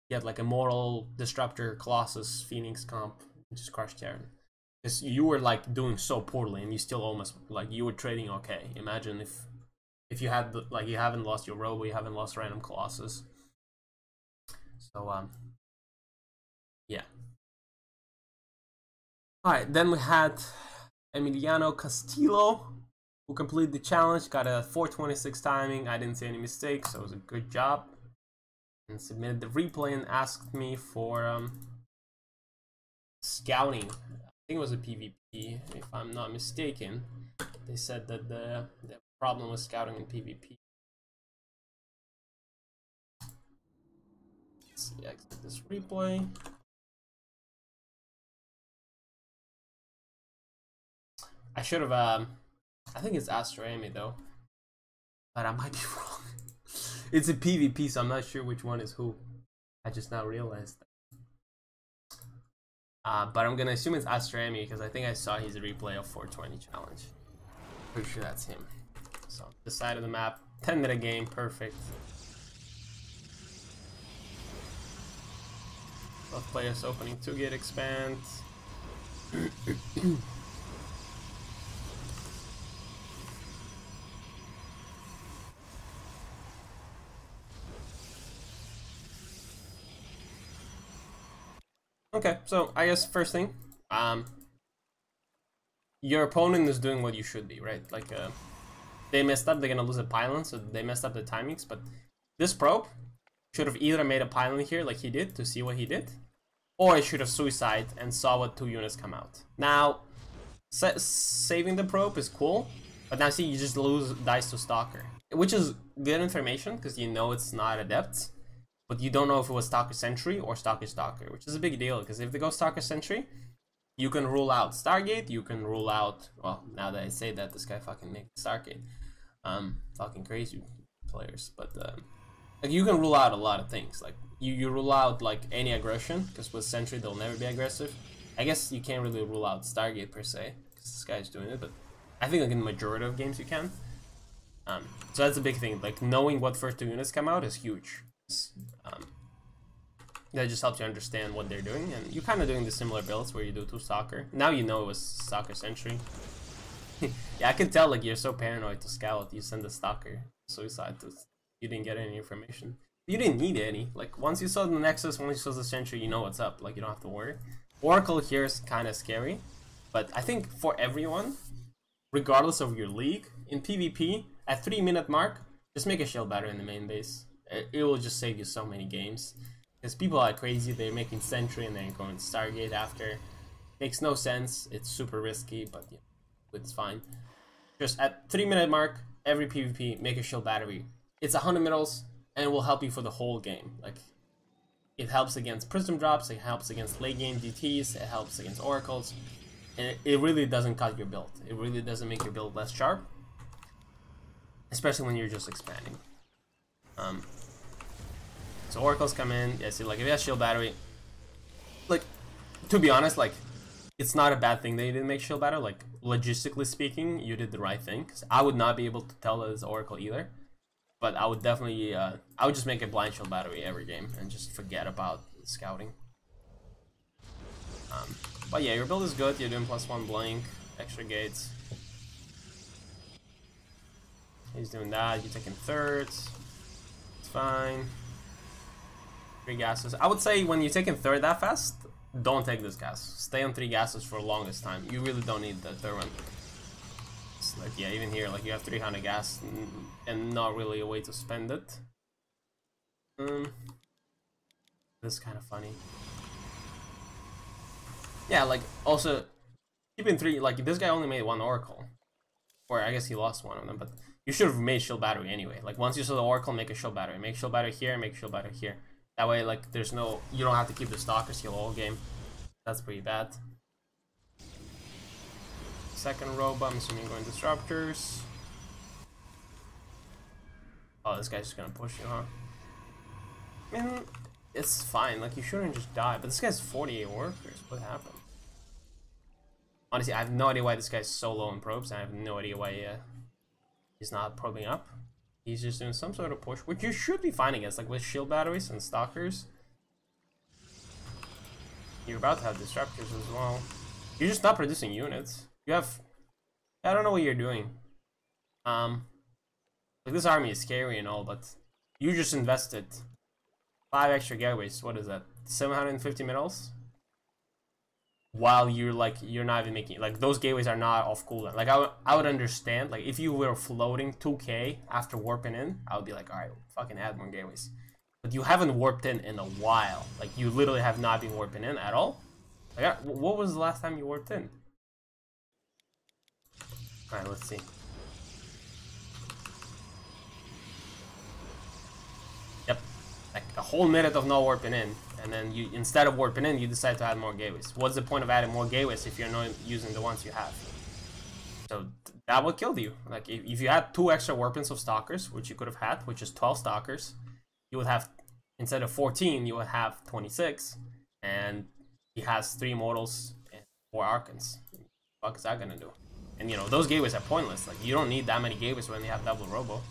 get like Immortal, Disruptor, Colossus, Phoenix comp, and just crush Terran. Because you were like doing so poorly, and you still almost, like, you were trading okay. Imagine if you had, like, you haven't lost your Robo, you haven't lost random Colossus. So, yeah. Alright, then we had Emiliano Castillo, who completed the challenge, got a 426 timing. I didn't see any mistakes, so it was a good job. And submitted the replay and asked me for scouting. I think it was a PvP, if I'm not mistaken. They said that the problem was scouting in PvP. let's see, exit this replay. I should have, I think it's Astrami though, but I might be wrong. It's a PvP, so I'm not sure which one is who. I just now realized that. But I'm gonna assume it's Astrami because I think I saw his replay of 420 challenge. Pretty sure that's him. So this side of the map, 10-minute game, perfect. Both players opening 2-gate expand. Okay, so I guess first thing, your opponent is doing what you should be, right? Like, they messed up, they're gonna lose a pylon, so they messed up the timings, but this probe should have either made a pylon here like he did to see what he did, or it should have suicide and saw what 2 units come out. Now, saving the probe is cool, but now see, you just lose dice to Stalker, which is good information because you know it's not Adept. But you don't know if it was Stalker Sentry or Stalker Stalker, which is a big deal, because if they go Stalker Sentry, you can rule out Stargate, you can rule out, well, now that I say that, this guy fucking made Stargate. Fucking crazy players, but, like, you can rule out a lot of things. Like, you rule out, like, any aggression, because with Sentry, they'll never be aggressive. I guess you can't really rule out Stargate, per se, because this guy's doing it, but I think, like, in the majority of games, you can. So that's a big thing, like, knowing what first 2 units come out is huge. That just helps you understand what they're doing, and you're kind of doing the similar builds where you do 2 Stalker. Now you know it was Stalker Sentry. Yeah, I can tell, like, you're so paranoid to scout, you send the Stalker suicide to, you didn't get any information. You didn't need any, like, once you saw the Nexus, once you saw the Sentry, you know what's up, like, you don't have to worry. Oracle here is kind of scary, but I think for everyone, regardless of your league, in PvP, at 3-minute mark, just make a shield battery in the main base. It will just save you so many games. Because people are crazy, they're making Sentry and then going Stargate after. Makes no sense, it's super risky, but yeah, it's fine. Just at 3-minute mark, every PvP, make a shield battery. It's 100 middles, and it will help you for the whole game. Like, it helps against Prism drops, it helps against late game DTs, it helps against Oracles. And it really doesn't cut your build. It really doesn't make your build less sharp. Especially when you're just expanding. So Oracles come in, yeah, see, like, if you have shield battery, like, to be honest, like, it's not a bad thing that you didn't make shield battery, like, logistically speaking, you did the right thing, because I would not be able to tell that it's Oracle either, but I would definitely, I would just make a blind shield battery every game, and just forget about scouting. But yeah, your build is good, you're doing +1 blink, extra gates. He's doing that, you're taking thirds, it's fine. 3 gases. I would say when you're taking third that fast, don't take this gas. Stay on 3 gases for the longest time. You really don't need the third one. It's like, yeah, even here, like, you have 300 gas and not really a way to spend it. This is kind of funny. Yeah, like, also, keeping 3, like, this guy only made 1 Oracle. Or I guess he lost 1 of them, but you should have made shield battery anyway. Like, once you saw the Oracle, make a shield battery. Make shield battery here, make shield battery here. That way, like, there's no, you don't have to keep the Stalkers heal all game. That's pretty bad. Second robe, I'm assuming going Disruptors. Oh, this guy's just gonna push you, huh? I mean, it's fine, like, you shouldn't just die, but this guy's 48 workers, what happened? Honestly, I have no idea why this guy's so low in probes, and I have no idea why he's not probing up. He's just doing some sort of push, which you should be fine against, like with shield batteries and Stalkers. You're about to have Disruptors as well. You're just not producing units. You have, I don't know what you're doing. Like, this army is scary and all, but you just invested 5 extra gateways. What is that? 750 medals? While you're like, you're not even making, like, those gateways are not off cooldown. Like, I would understand, like, if you were floating 2k after warping in, I would be like, alright, fucking add more gateways. But you haven't warped in a while. Like, you literally have not been warping in at all. Like, what was the last time you warped in? Alright, let's see. Yep, like a whole minute of not warping in, and then you, instead of warping in, you decide to add more gateways. What's the point of adding more gateways if you're not using the ones you have? So that would kill you. Like if you had 2 extra warp-ins of stalkers, which you could have had, which is 12 stalkers, you would have, instead of 14, you would have 26, and he has 3 mortals and 4 archons. What the fuck is that gonna do? And you know, those gateways are pointless. Like you don't need that many gateways when you have double robo.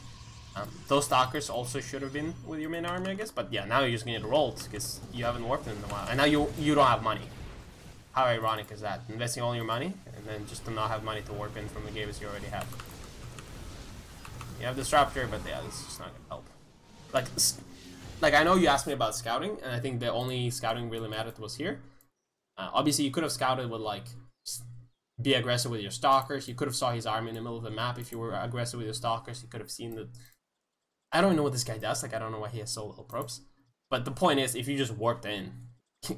Those stalkers also should have been with your main army, I guess. But yeah, now you're just gonna get rolled because you haven't warped in a while, and now you don't have money. How ironic is that? Investing all your money and then just to not have money to warp in from the gateways you already have. You have Disruptor, but yeah, this is just not gonna help. Like I know you asked me about scouting, and I think the only scouting really mattered was here. Obviously, you could have scouted with like be aggressive with your stalkers. You could have saw his army in the middle of the map if you were aggressive with your stalkers. You could have seen the. I don't know what this guy does. Like I don't know why he has so little probes. But the point is, if you just warped in,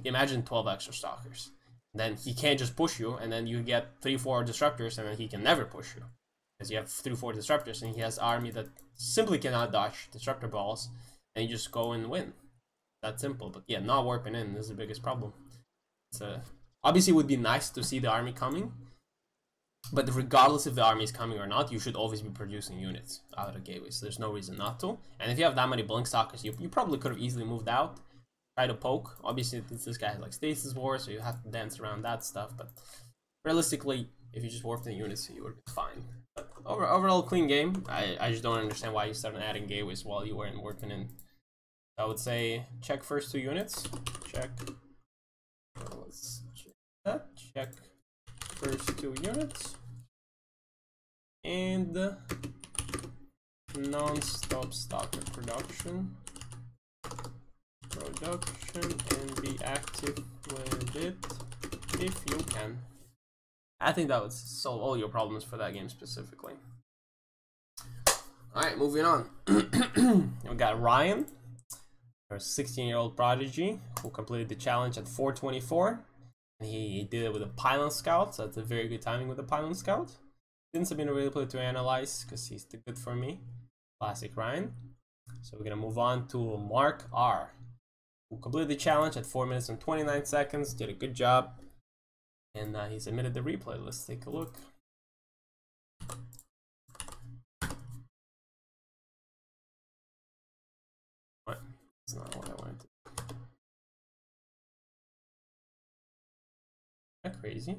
imagine 12 extra stalkers. Then he can't just push you, and then you get 3-4 disruptors, and then he can never push you because you have 3-4 disruptors, and he has army that simply cannot dodge disruptor balls, and you just go and win. That simple. But yeah, not warping in is the biggest problem. It's obviously it would be nice to see the army coming, but regardless if the army is coming or not, you should always be producing units out of the gateways. There's no reason not to. And if you have that many blink stalkers, you probably could have easily moved out. Try to poke. Obviously, this guy has like stasis war, so you have to dance around that stuff. But realistically, if you just warped in units, you would be fine. But overall, clean game. I just don't understand why you started adding gateways while you weren't warping in. I would say check first 2 units. Check. Let's check that. Check first 2 units. And non-stop stalker production. And be active with it if you can. I think that would solve all your problems for that game specifically. Alright, moving on. We got Ryan, our 16-year-old prodigy who completed the challenge at 4:24. And he did it with a Pylon Scout, so that's a very good timing with the Pylon Scout. Didn't have been a really player to analyze because he's too good for me. Classic Ryan. So we're gonna move on to Mark R, who completed the challenge at 4 minutes and 29 seconds, did a good job, and he submitted the replay. Let's take a look. What? That's not what I wanted to do. Isn't that crazy?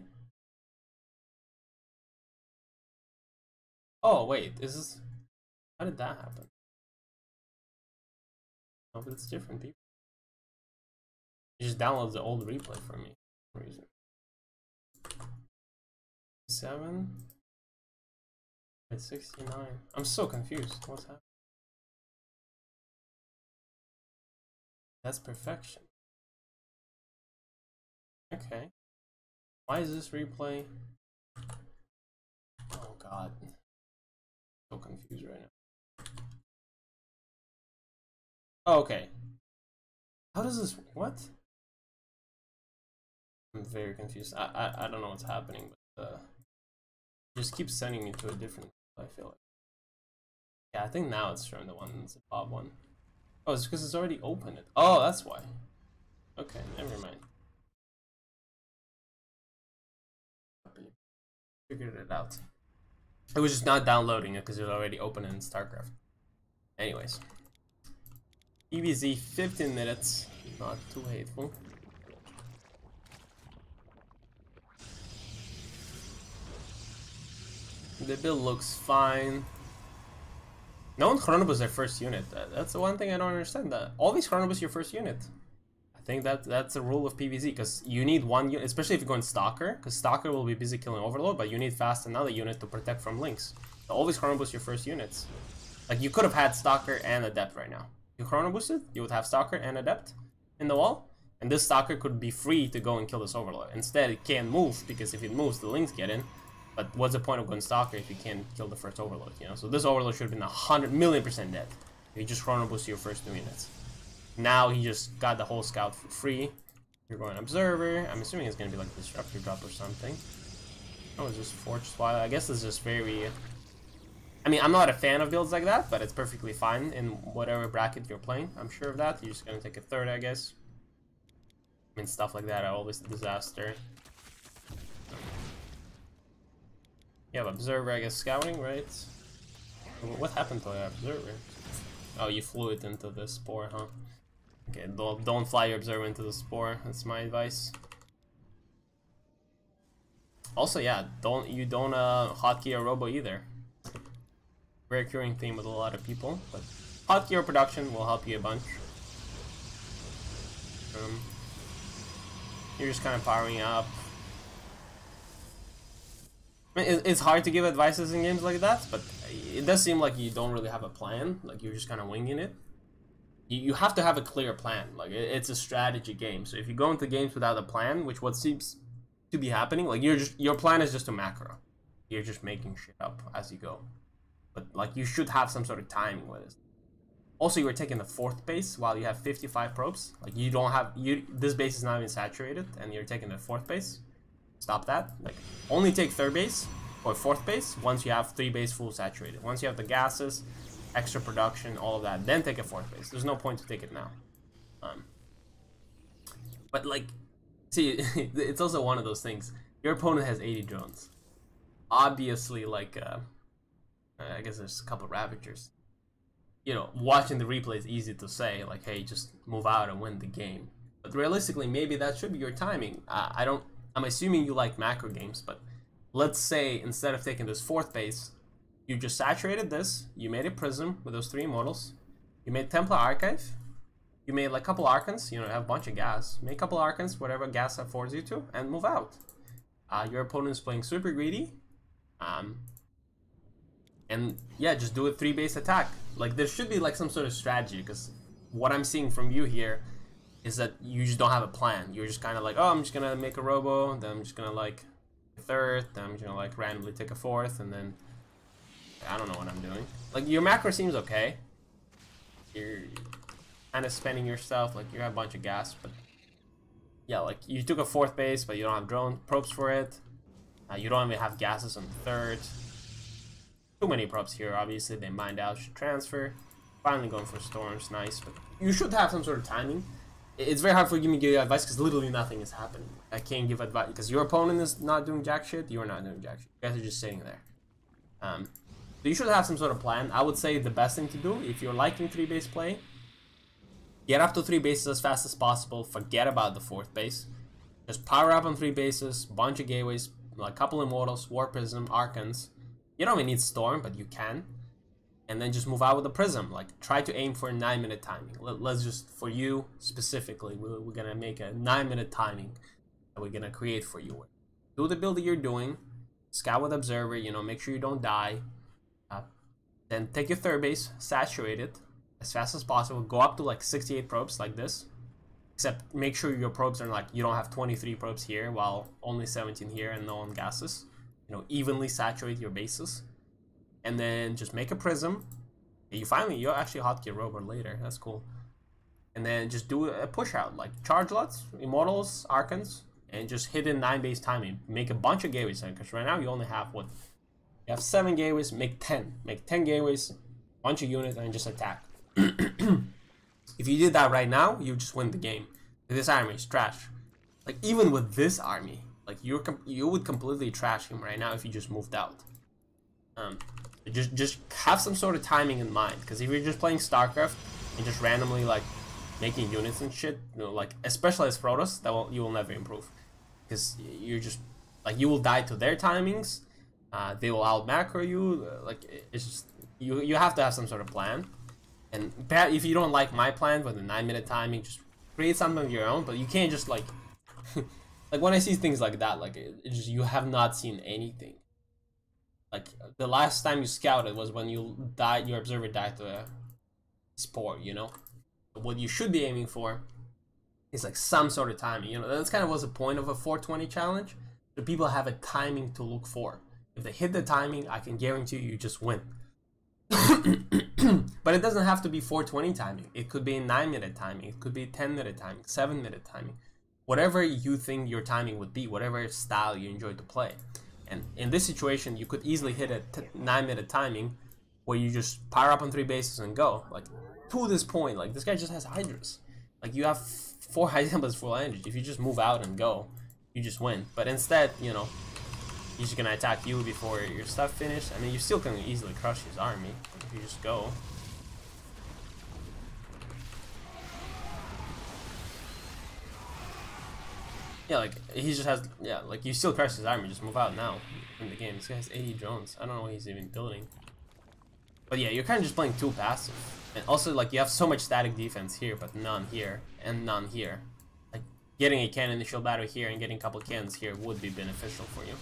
Oh, wait, is this... How did that happen? Oh, but it's different people. He just downloads the old replay for me for some reason. 7 at 69. I'm so confused. What's happening? That's perfection. Okay. Why is this replay? Oh god. I'm so confused right now. Oh, okay. How does this... What? I'm very confused. I don't know what's happening, but it just keeps sending me to a different, I feel like. Yeah, I think now it's showing the one that's the top one. Oh, it's because it's already opened. Oh, that's why. Okay, never mind. Figured it out. It was just not downloading it because it was already open in StarCraft. Anyways. EBZ 15 minutes. Not too hateful. The build looks fine. No one Chronobus their first unit. That's the one thing I don't understand. That always Chronobus your first unit. I think that's a rule of PvZ because you need one unit, especially if you're going Stalker, because Stalker will be busy killing Overload, but you need fast another unit to protect from links. So always Chronobus your first units. Like you could have had Stalker and Adept right now. You Chronoboosted, you would have Stalker and Adept in the wall, and this Stalker could be free to go and kill this Overload. Instead, it can't move because if it moves, the links get in. But what's the point of going Stalker if you can't kill the first Overload, you know? So this Overload should have been 100,000,000% dead. You just Chrono Boost your first 2 units. Now he just got the whole Scout for free. You're going Observer. I'm assuming it's going to be like Disruptor Drop or something. Oh, it's just Forge Twilight. I guess it's just very I mean, I'm not a fan of builds like that, but it's perfectly fine in whatever bracket you're playing. I'm sure of that. You're just gonna take a third, I guess. I mean, stuff like that are always a disaster. You have Observer, I guess, scouting, right? What happened to the Observer? Oh, you flew it into the Spore, huh? Okay, don't fly your Observer into the Spore. That's my advice. Also, yeah, don't hotkey or robo either. Recurring theme with a lot of people, but hotkey or production will help you a bunch. You're just kind of powering up. I mean, it's hard to give advices in games like that, but it does seem like you don't really have a plan. Like you're just kind of winging it. You have to have a clear plan. Like it's a strategy game. So if you go into games without a plan, which what seems to be happening, like your plan is just a macro. You're just making shit up as you go. But like you should have some sort of timing with it. Also, you were taking the 4th base while you have 55 probes. Like you don't have this base is not even saturated, and you're taking the 4th base. Stop that. Like only take 3rd base or 4th base once you have 3 base full saturated. Once you have the gases, extra production, all of that, then take a 4th base. There's no point to take it now. But like, see, it's also one of those things. Your opponent has 80 drones. Obviously, like, I guess there's a couple of Ravagers. You know, watching the replay is easy to say, like, hey, just move out and win the game. But realistically, maybe that should be your timing. I'm assuming you like macro games, but let's say instead of taking this 4th base, you just saturated this, you made a Prism with those 3 immortals, you made Templar Archive, you made like a couple Archons, you know, have a bunch of gas, make a couple Archons, whatever gas affords you to, and move out. Your opponent's playing super greedy, and yeah, just do a 3 base attack. Like there should be like some sort of strategy, because what I'm seeing from you here is that you just don't have a plan. You're just kind of like, oh, I'm just gonna make a robo, then I'm just gonna like a 3rd, then I'm just gonna like randomly take a 4th, and then I don't know what I'm doing. Like your macro seems okay. You're kind of spending your stuff, like you have a bunch of gas, but yeah, like you took a 4th base, but you don't have drone probes for it. You don't even have gases on the 3rd. Too many props here, obviously. They mined out, should transfer. Finally going for storms, nice, but you should have some sort of timing. It's very hard for me to give you advice because literally nothing is happening. I can't give advice because your opponent is not doing jack shit, you're not doing jack shit. You guys are just sitting there. So you should have some sort of plan. I would say the best thing to do, if you're liking 3 base play, get up to 3 bases as fast as possible. Forget about the 4th base. Just power up on 3 bases, bunch of gateways, like a couple immortals, War Prism, Archons. You don't even need Storm, but you can. And then just move out with the Prism. Like, try to aim for a 9-minute timing. Let's just, for you specifically, we're gonna make a 9-minute timing that we're gonna create for you. Do the build that you're doing. Scout with Observer, you know, make sure you don't die. Then take your 3rd base, saturate it as fast as possible. Go up to like 68 probes like this. Except make sure your probes are like, you don't have 23 probes here while only 17 here and no on gases. You know, evenly saturate your bases. And then just make a Prism. You actually hotkey Rover later. That's cool. And then just do a push out, like charge lots, Immortals, Archons, and just hit in 9 base timing. Make a bunch of gateways, because right now you only have what? You have 7 gateways, make 10. Make 10 gateways, bunch of units, and just attack. If you did that right now, you just win the game. This army is trash. Like even with this army, like you would completely trash him right now if you just moved out. Just have some sort of timing in mind, because if you're just playing StarCraft and just randomly like making units and shit, you know, like especially as Protoss, you will never improve, because you're just like you will die to their timings. They will out macro you. Like it's just you have to have some sort of plan. And if you don't like my plan with the 9-minute timing, just create something of your own. But you can't just like like when I see things like that, like it's just you have not seen anything. Like the last time you scouted was when you died, your observer died to a spore, you know? What you should be aiming for is like some sort of timing, you know? That's kind of was the point of a 420 challenge. So people have a timing to look for. If they hit the timing, I can guarantee you just win. But it doesn't have to be 420 timing. It could be 9-minute timing. It could be 10-minute timing, 7-minute timing. Whatever you think your timing would be, whatever style you enjoy to play. And in this situation, you could easily hit a 9-minute timing where you just power up on 3 bases and go. Like, to this point, like, this guy just has Hydras. Like, you have 4 Hydras full energy. If you just move out and go, you just win. But instead, you know, he's just gonna attack you before your stuff finished. I mean, you still can easily crush his army if you just go. Yeah, like, he just has, yeah, like, you still crush his army, just move out now in the game. This guy has 80 drones. I don't know what he's even building. But yeah, you're kind of just playing too passive. And also, like, you have so much static defense here, but none here, and none here. Like, getting a cannon initial battery here and getting a couple cannons here would be beneficial for you.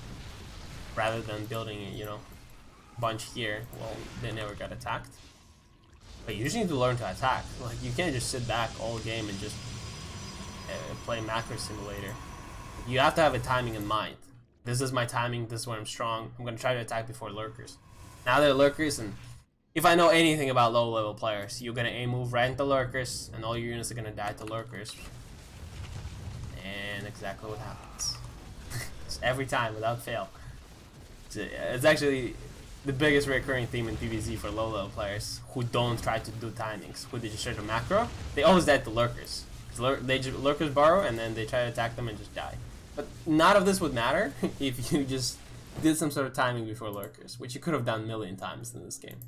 Rather than building, you know, a bunch here, well, they never got attacked. But you just need to learn to attack. Like, you can't just sit back all game and just play macro simulator. You have to have a timing in mind. This is my timing, this is where I'm strong. I'm gonna try to attack before lurkers. Now they're lurkers, and if I know anything about low level players, you're gonna A move right into lurkers, and all your units are gonna die to lurkers. And exactly what happens. Every time, without fail. It's actually the biggest recurring theme in PvZ for low level players who don't try to do timings, who they just try to macro. They always die to lurkers. Lurkers borrow, and then they try to attack them and just die. But none of this would matter if you just did some sort of timing before lurkers, which you could have done a million times in this game.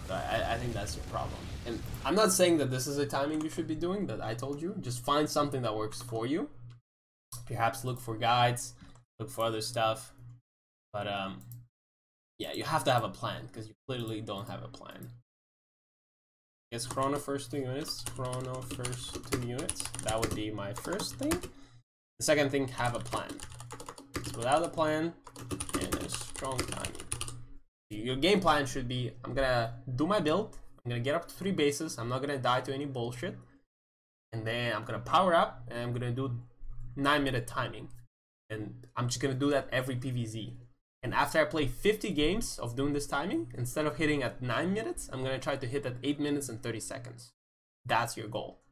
So I think that's your problem. And I'm not saying that this is a timing you should be doing, that I told you. Just find something that works for you. Perhaps look for guides, look for other stuff. But yeah, you have to have a plan, because you clearly don't have a plan. I guess chrono first 2 units, chrono first 2 units. That would be my first thing. The second thing, have a plan. So without a plan and a strong timing. Your game plan should be, I'm gonna do my build, I'm gonna get up to 3 bases, I'm not gonna die to any bullshit. And then I'm gonna power up, and I'm gonna do 9-minute timing. And I'm just gonna do that every PvZ. And after I play 50 games of doing this timing, instead of hitting at 9 minutes, I'm gonna try to hit at 8 minutes and 30 seconds. That's your goal.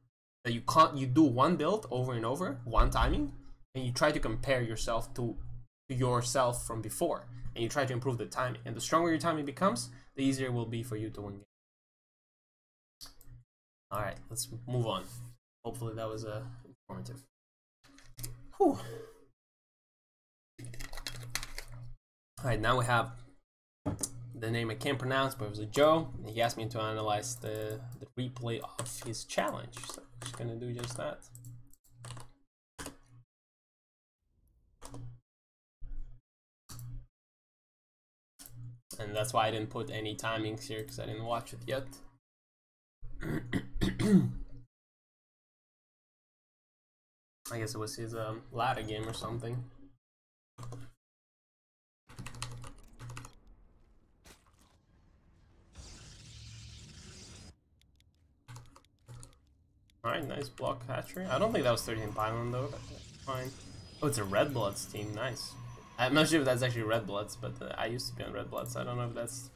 That you do one build over and over, one timing, and you try to compare yourself to yourself from before, and you try to improve the timing. And the stronger your timing becomes, the easier it will be for you to win. All right, let's move on. Hopefully that was informative. Whew. Alright, now we have the name I can't pronounce, but it was a Joe. And he asked me to analyze the replay of his challenge. So I'm just gonna do just that. And that's why I didn't put any timings here, because I didn't watch it yet. I guess it was his ladder game or something. Alright, nice block hatchery. I don't think that was 13 Pylon though, but that's fine. Oh, it's a Red Bloods team, nice. I'm not sure if that's actually Red Bloods, but I used to be on Red Bloods. I don't know if that's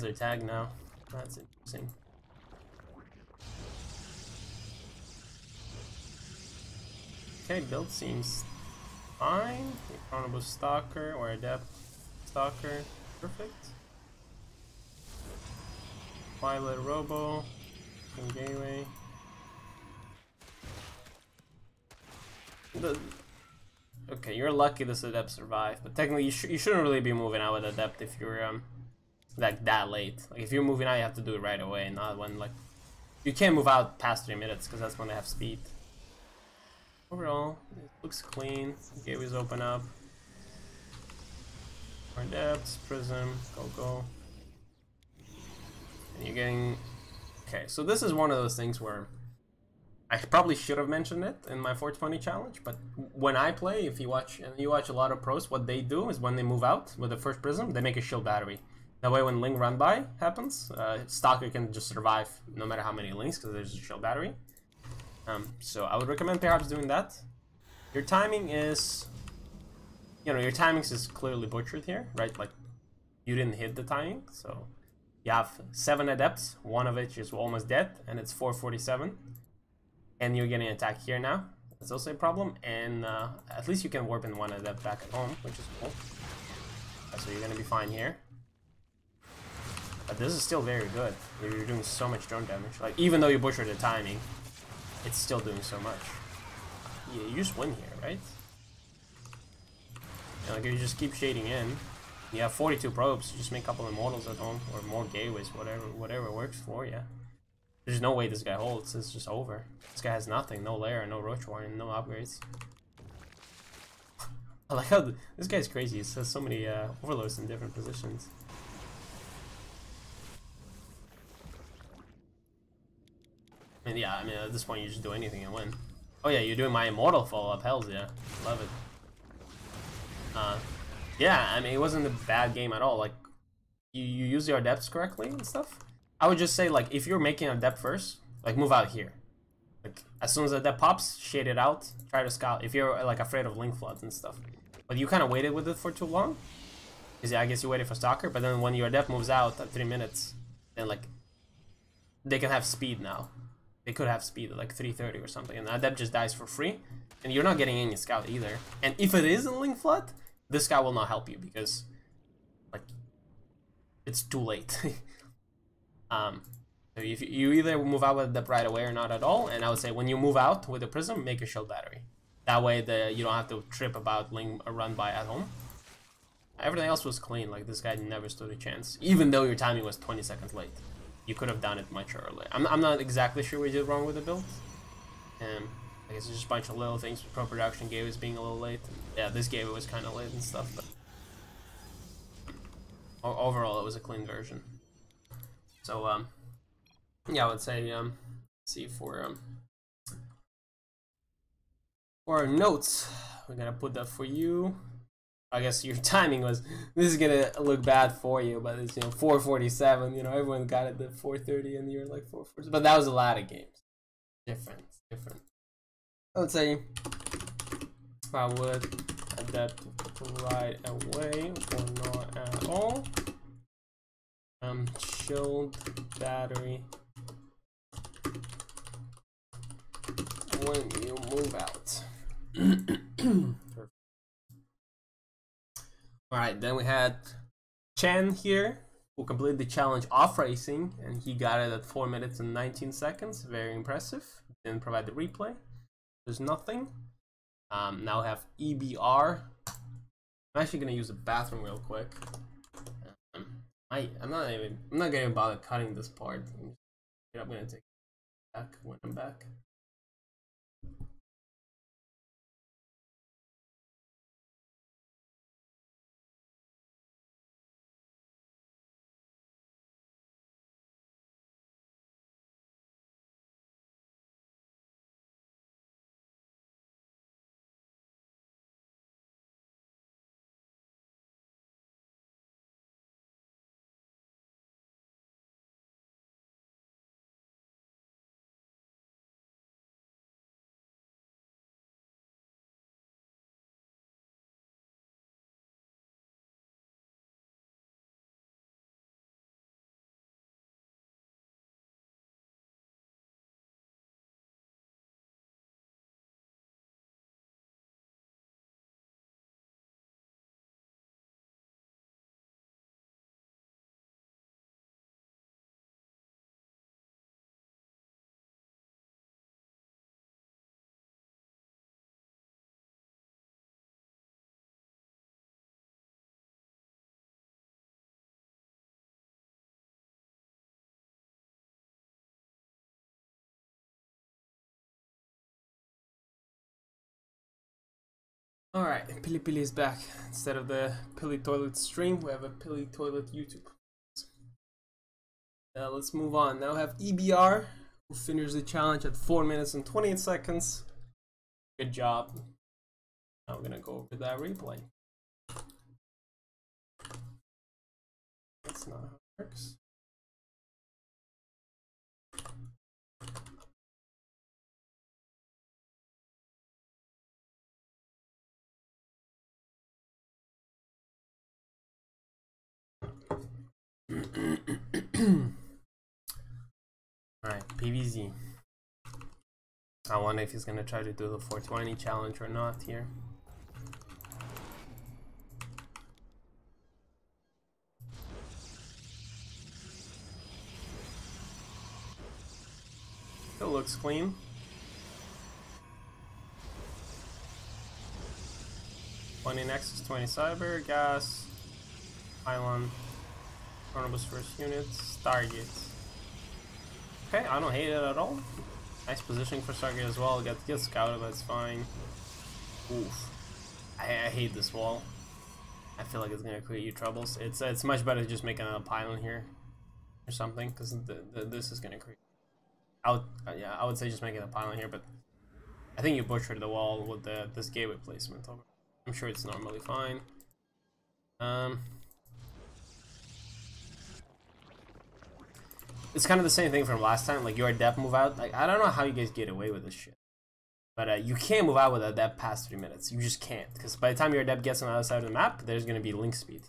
their tag now. That's interesting. Okay, build seems fine. Chronobus Stalker or Adept Stalker, perfect. Pilot Robo. Gateway. Okay, you're lucky this Adept survived, but technically you shouldn't really be moving out with Adept if you're like that late. Like if you're moving out, you have to do it right away, not when like you can't move out past 3 minutes because that's when they have speed. Overall, it looks clean. Gateways open up. More Adepts, Prism, go. And you're getting. Okay, so this is one of those things where I probably should have mentioned it in my 420 challenge, but when I play, if you watch a lot of pros, what they do is when they move out with the first prism, they make a shield battery. That way when Ling run by happens, Stalker can just survive no matter how many Lings because there's a shield battery. So I would recommend perhaps doing that. Your timing is, your timings is clearly butchered here, right? Like you didn't hit the timing, so. You have 7 Adepts, one of which is almost dead, and it's 447. And you're getting attacked here now. That's also a problem. And at least you can warp in one Adept back at home, which is cool. So you're gonna be fine here. But this is still very good. You're doing so much drone damage. Like, even though you butchered the timing, it's still doing so much. Yeah, you just win here, right? And like, if you just keep shading in, you have 42 probes, just make a couple immortals at home, or more gateways, whatever works for you. There's no way this guy holds, it's just over. This guy has nothing, no lair, no roach warning, no upgrades. I like how this guy's crazy, he has so many overloads in different positions. And yeah, I mean, at this point you just do anything and win. Oh yeah, you're doing my immortal follow-up, hells yeah. Love it. Yeah, I mean, it wasn't a bad game at all. Like, you use your adepts correctly and stuff. I would just say, like, if you're making an adept first, like, move out here. Like, as soon as the adept pops, shade it out, try to scout. If you're, like, afraid of link floods and stuff. But you kind of waited with it for too long. Because, yeah, I guess you waited for Stalker, but then when your adept moves out at 3 minutes, then, like, they can have speed now. They could have speed at, like, 3:30 or something, and the adept just dies for free. And you're not getting any scout either. And if it is a link flood, this guy will not help you because, like, it's too late. So if you either move out with the right away or not at all, and I would say when you move out with the prism, make a shield battery. That way you don't have to trip about link a run by at home. Everything else was clean, like this guy never stood a chance, even though your timing was 20 seconds late. You could have done it much earlier. I'm not exactly sure what you did wrong with the build. I guess it's just a bunch of little things. Pro production gateways being a little late. Yeah, this gateway was kind of late and stuff, but overall it was a clean version. So yeah, I would say see for our notes, we're gonna put that for you. I guess your timing was, this is gonna look bad for you, but it's 4:47. Everyone got it at 4:30 and you're like 4:40. But that was a lot of games. Different. I would say I would adapt right away or not at all. Shield battery when you move out. Alright, then we had Chen here, who completed the challenge off racing, and he got it at 4 minutes and 19 seconds. Very impressive. Didn't provide the replay. There's nothing. Now we have EBR. I'm actually gonna use the bathroom real quick. I'm not gonna bother cutting this part. I'm gonna take it back when I'm back. Alright, PiLiPiLi is back. Instead of the PiLiToilet stream, we have a PiLiToilet YouTube. Let's move on. Now we have EBR, who finished the challenge at 4 minutes and 28 seconds. Good job. Now we're gonna go over that replay. That's not how it works. Alright, PVZ. I wonder if he's gonna try to do the 420 challenge or not here. Still looks clean. '20 Nexus, 20 Cyber, Gas, Pylon, Chronobus first unit, Stargate. Okay, I don't hate it at all. Nice positioning for Stargate as well. Get scouted, that's fine. Oof. I hate this wall. I feel like it's gonna create you troubles. It's much better to just make another pylon here or something, because this is gonna create. Yeah, I would say just making a pylon here, but I think you butchered the wall with this gateway placement. I'm sure it's normally fine. It's kind of the same thing from last time. Like, your adept move out. Like, I don't know how you guys get away with this shit, but you can't move out with adept past 3 minutes. You just can't, because by the time your adept gets on the other side of the map, there's gonna be link speed.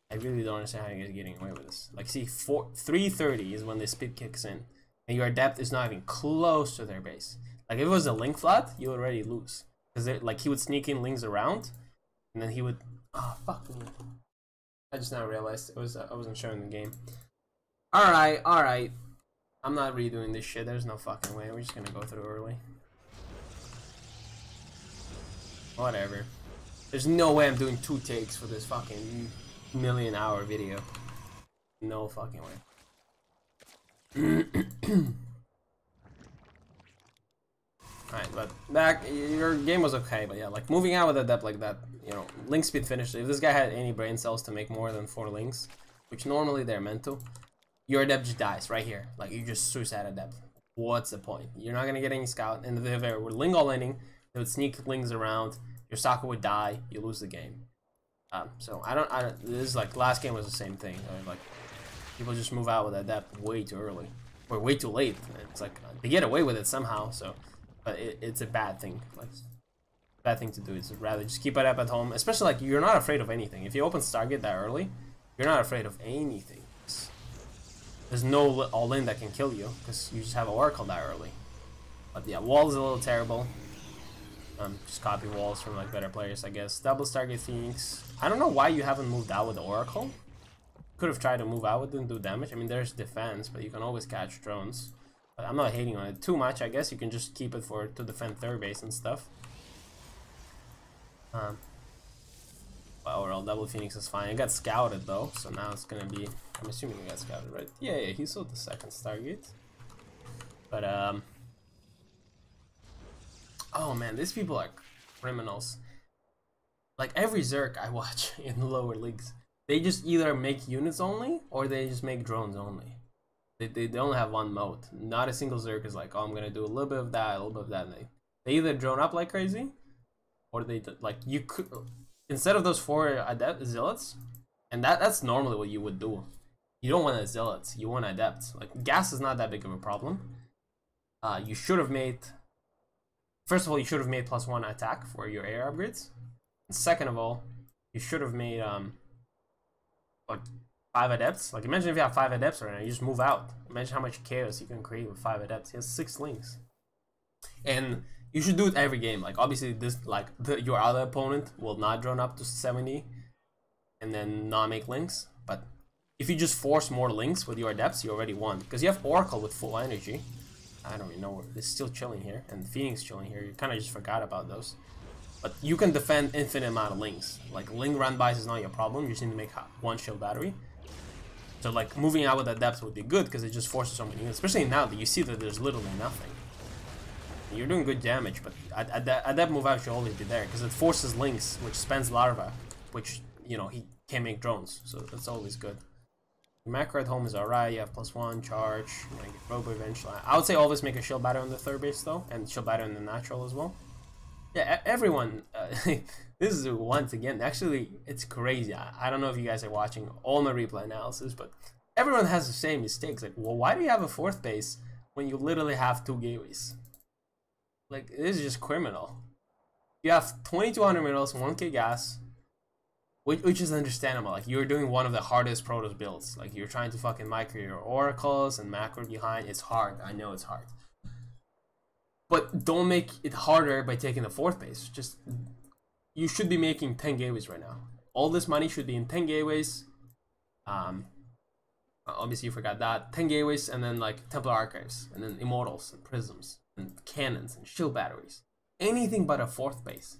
I really don't understand how you guys are getting away with this. Like, see, 3:30 is when the speed kicks in, and your adept is not even close to their base. Like, if it was a link flat, you would already lose, because like he would sneak in links around, and then he would. Oh fuck me! I just now realized it was I wasn't showing the game. All right. I'm not redoing this shit. There's no fucking way. We're just gonna go through early. Whatever. There's no way I'm doing 2 takes for this fucking million-hour video. No fucking way. Alright, but back, your game was okay, but yeah, like moving out with a depth like that, you know, link speed finished. If this guy had any brain cells to make more than 4 links, which normally they're meant to, your adept just dies right here. Like, you just suicide adept. What's the point? You're not gonna get any scout, and if they were ling all inning, they would sneak lings around. Your soccer would die. You lose the game. So I don't. This is like last game was the same thing. Like, people just move out with adept way too early or way too late. It's like they get away with it somehow. So, but it's a bad thing. Like, bad thing to do. It's rather just keep adept at home. Especially like you're not afraid of anything. If you open Stargate that early, you're not afraid of anything. There's no all-in that can kill you, because you just have a Oracle that early. But yeah, wall is a little terrible. Just copy walls from like better players, I guess. Double Stargate Phoenix. I don't know why you haven't moved out with the Oracle. Could have tried to move out with it and do damage. I mean, there's defense, but you can always catch drones. But I'm not hating on it too much. I guess you can just keep it to defend third base and stuff. Well, overall, double Phoenix is fine. It got scouted though, so now it's gonna be. I'm assuming it got scouted, right? Yeah, he sold the second Stargate. But oh man, these people are criminals. Like, every Zerk I watch in the lower leagues, they just either make units only or they just make drones only. They only have one mode. Not a single Zerk is like, oh, I'm gonna do a little bit of that, a little bit of that. And they either drone up like crazy, or they like, you could, instead of those 4 adept zealots, and that's normally what you would do. You don't want a zealots, you want adepts. Like, gas is not that big of a problem. You should have made. First of all, you should have made +1 attack for your air upgrades. And second of all, you should have made like 5 adepts. Like, imagine if you have 5 adepts right now, you just move out. Imagine how much chaos you can create with 5 adepts. He has 6 links. And you should do it every game. Like, obviously this, like, your other opponent will not drone up to 70 and then not make links. But if you just force more links with your adepts, you already won. Because you have Oracle with full energy. I don't even know where it's still chilling here, and Phoenix chilling here. You kind of just forgot about those. But you can defend infinite amount of links. Like, link run-bys is not your problem. You just need to make 1 shield battery. So like, moving out with adepts would be good because it just forces so many units. Especially now that you see that there's literally nothing. You're doing good damage, but adept move out should always be there because it forces links, which spends larva, which, you know, he can't make drones. So that's always good. Macro at home is alright, you have +1 charge, you're gonna get robo eventually. I would say always make a shield batter on the third base though, and shield batter on the natural as well. Yeah, everyone, this is once again, actually, it's crazy. I don't know if you guys are watching all my replay analysis, but everyone has the same mistakes. Like, well, why do you have a 4th base when you literally have 2 gateways? Like, this is just criminal. You have 2200 minerals, 1k gas, which is understandable. Like, you're doing one of the hardest Protoss builds. Like, you're trying to fucking micro your oracles and macro behind. It's hard. I know it's hard. But don't make it harder by taking the 4th base. Just, you should be making 10 gateways right now. All this money should be in 10 gateways. Obviously you forgot that. 10 gateways, and then like Templar Archives, and then Immortals, and Prisms, and Cannons, and Shield Batteries. Anything but a 4th base.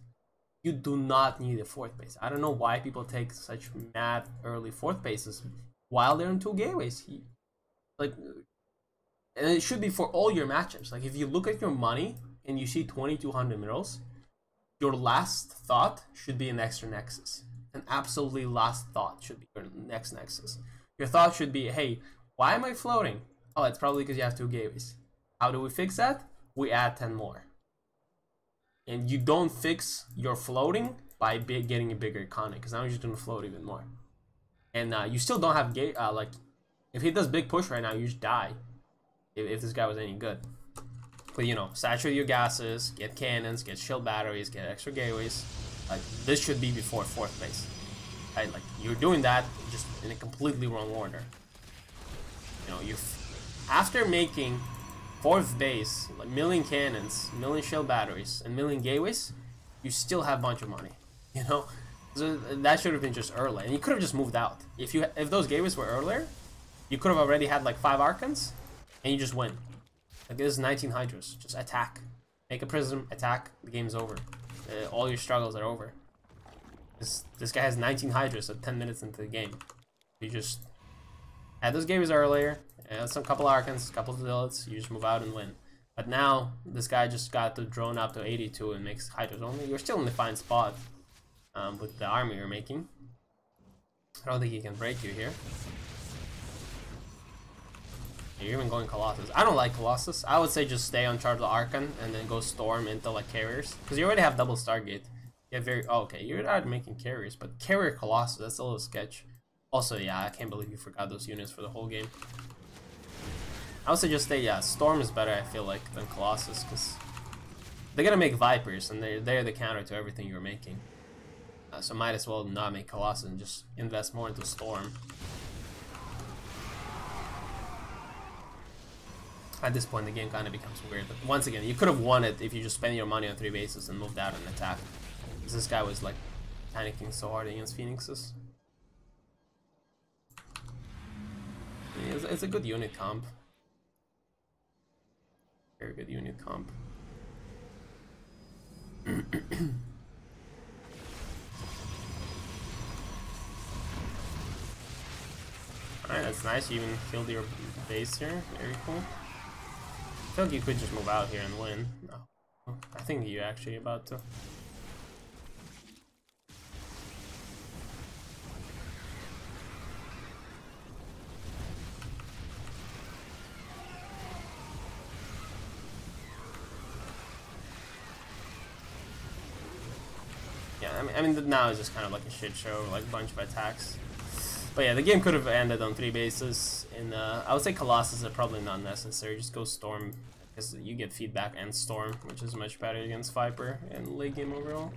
You do not need a 4th base. I don't know why people take such mad early 4th bases while they're in 2 gateways. Like, and it should be for all your matchups. Like, if you look at your money and you see 2200 minerals, your last thought should be an extra Nexus. An absolutely last thought should be your next Nexus. Your thought should be, hey, why am I floating? Oh, it's probably because you have 2 gateways. How do we fix that? We add 10 more. And you don't fix your floating by getting a bigger economy, because now you're just gonna float even more. And you still don't have gate. Like, if he does big push right now, you just die. If this guy was any good. But you know, saturate your gases, get cannons, get shield batteries, get extra gateways. Like, this should be before 4th base. Right? Like, you're doing that just in a completely wrong order. You know, you after making 4th base, like milling cannons, milling shield batteries, and milling gateways, you still have a bunch of money. You know, so that should have been just early, and you could have just moved out. If those gateways were earlier, you could have already had like 5 Archons, and you just win. Like, this is 19 Hydras. Just attack, make a Prism, attack. The game's over. All your struggles are over. This guy has 19 Hydras at 10 minutes into the game. You just had those gateways earlier. Some couple Archons, couple Zealots, you just move out and win. But now, this guy just got the drone up to 82 and makes Hydras only. You're still in a fine spot with the army you're making. I don't think he can break you here. You're even going Colossus. I don't like Colossus. I would say just stay on charge of Archon and then go Storm into like carriers. Because you already have double Stargate. You have very... Oh, okay, you're not making carriers, but carrier Colossus, that's a little sketch. Also, yeah, I can't believe you forgot those units for the whole game. I would say just stay, yeah, Storm is better, I feel like, than Colossus, because they're gonna make Vipers, and they're the counter to everything you're making. So might as well not make Colossus and just invest more into Storm. At this point, the game kind of becomes weird, but once again, you could have won it if you just spent your money on 3 bases and moved out and attacked. Because this guy was, like, panicking so hard against Phoenixes. Yeah, it's a good unit comp. Very good unit comp. Alright, that's nice. You even killed your base here. Very cool. I feel like you could just move out here and win. No. I think you're actually about to. Yeah, I mean now it's just kind of like a shit show, like a bunch of attacks. But yeah, the game could have ended on 3 bases. And I would say Colossus are probably not necessary. Just go Storm, because you get feedback and Storm, which is much better against Viper and late game overall.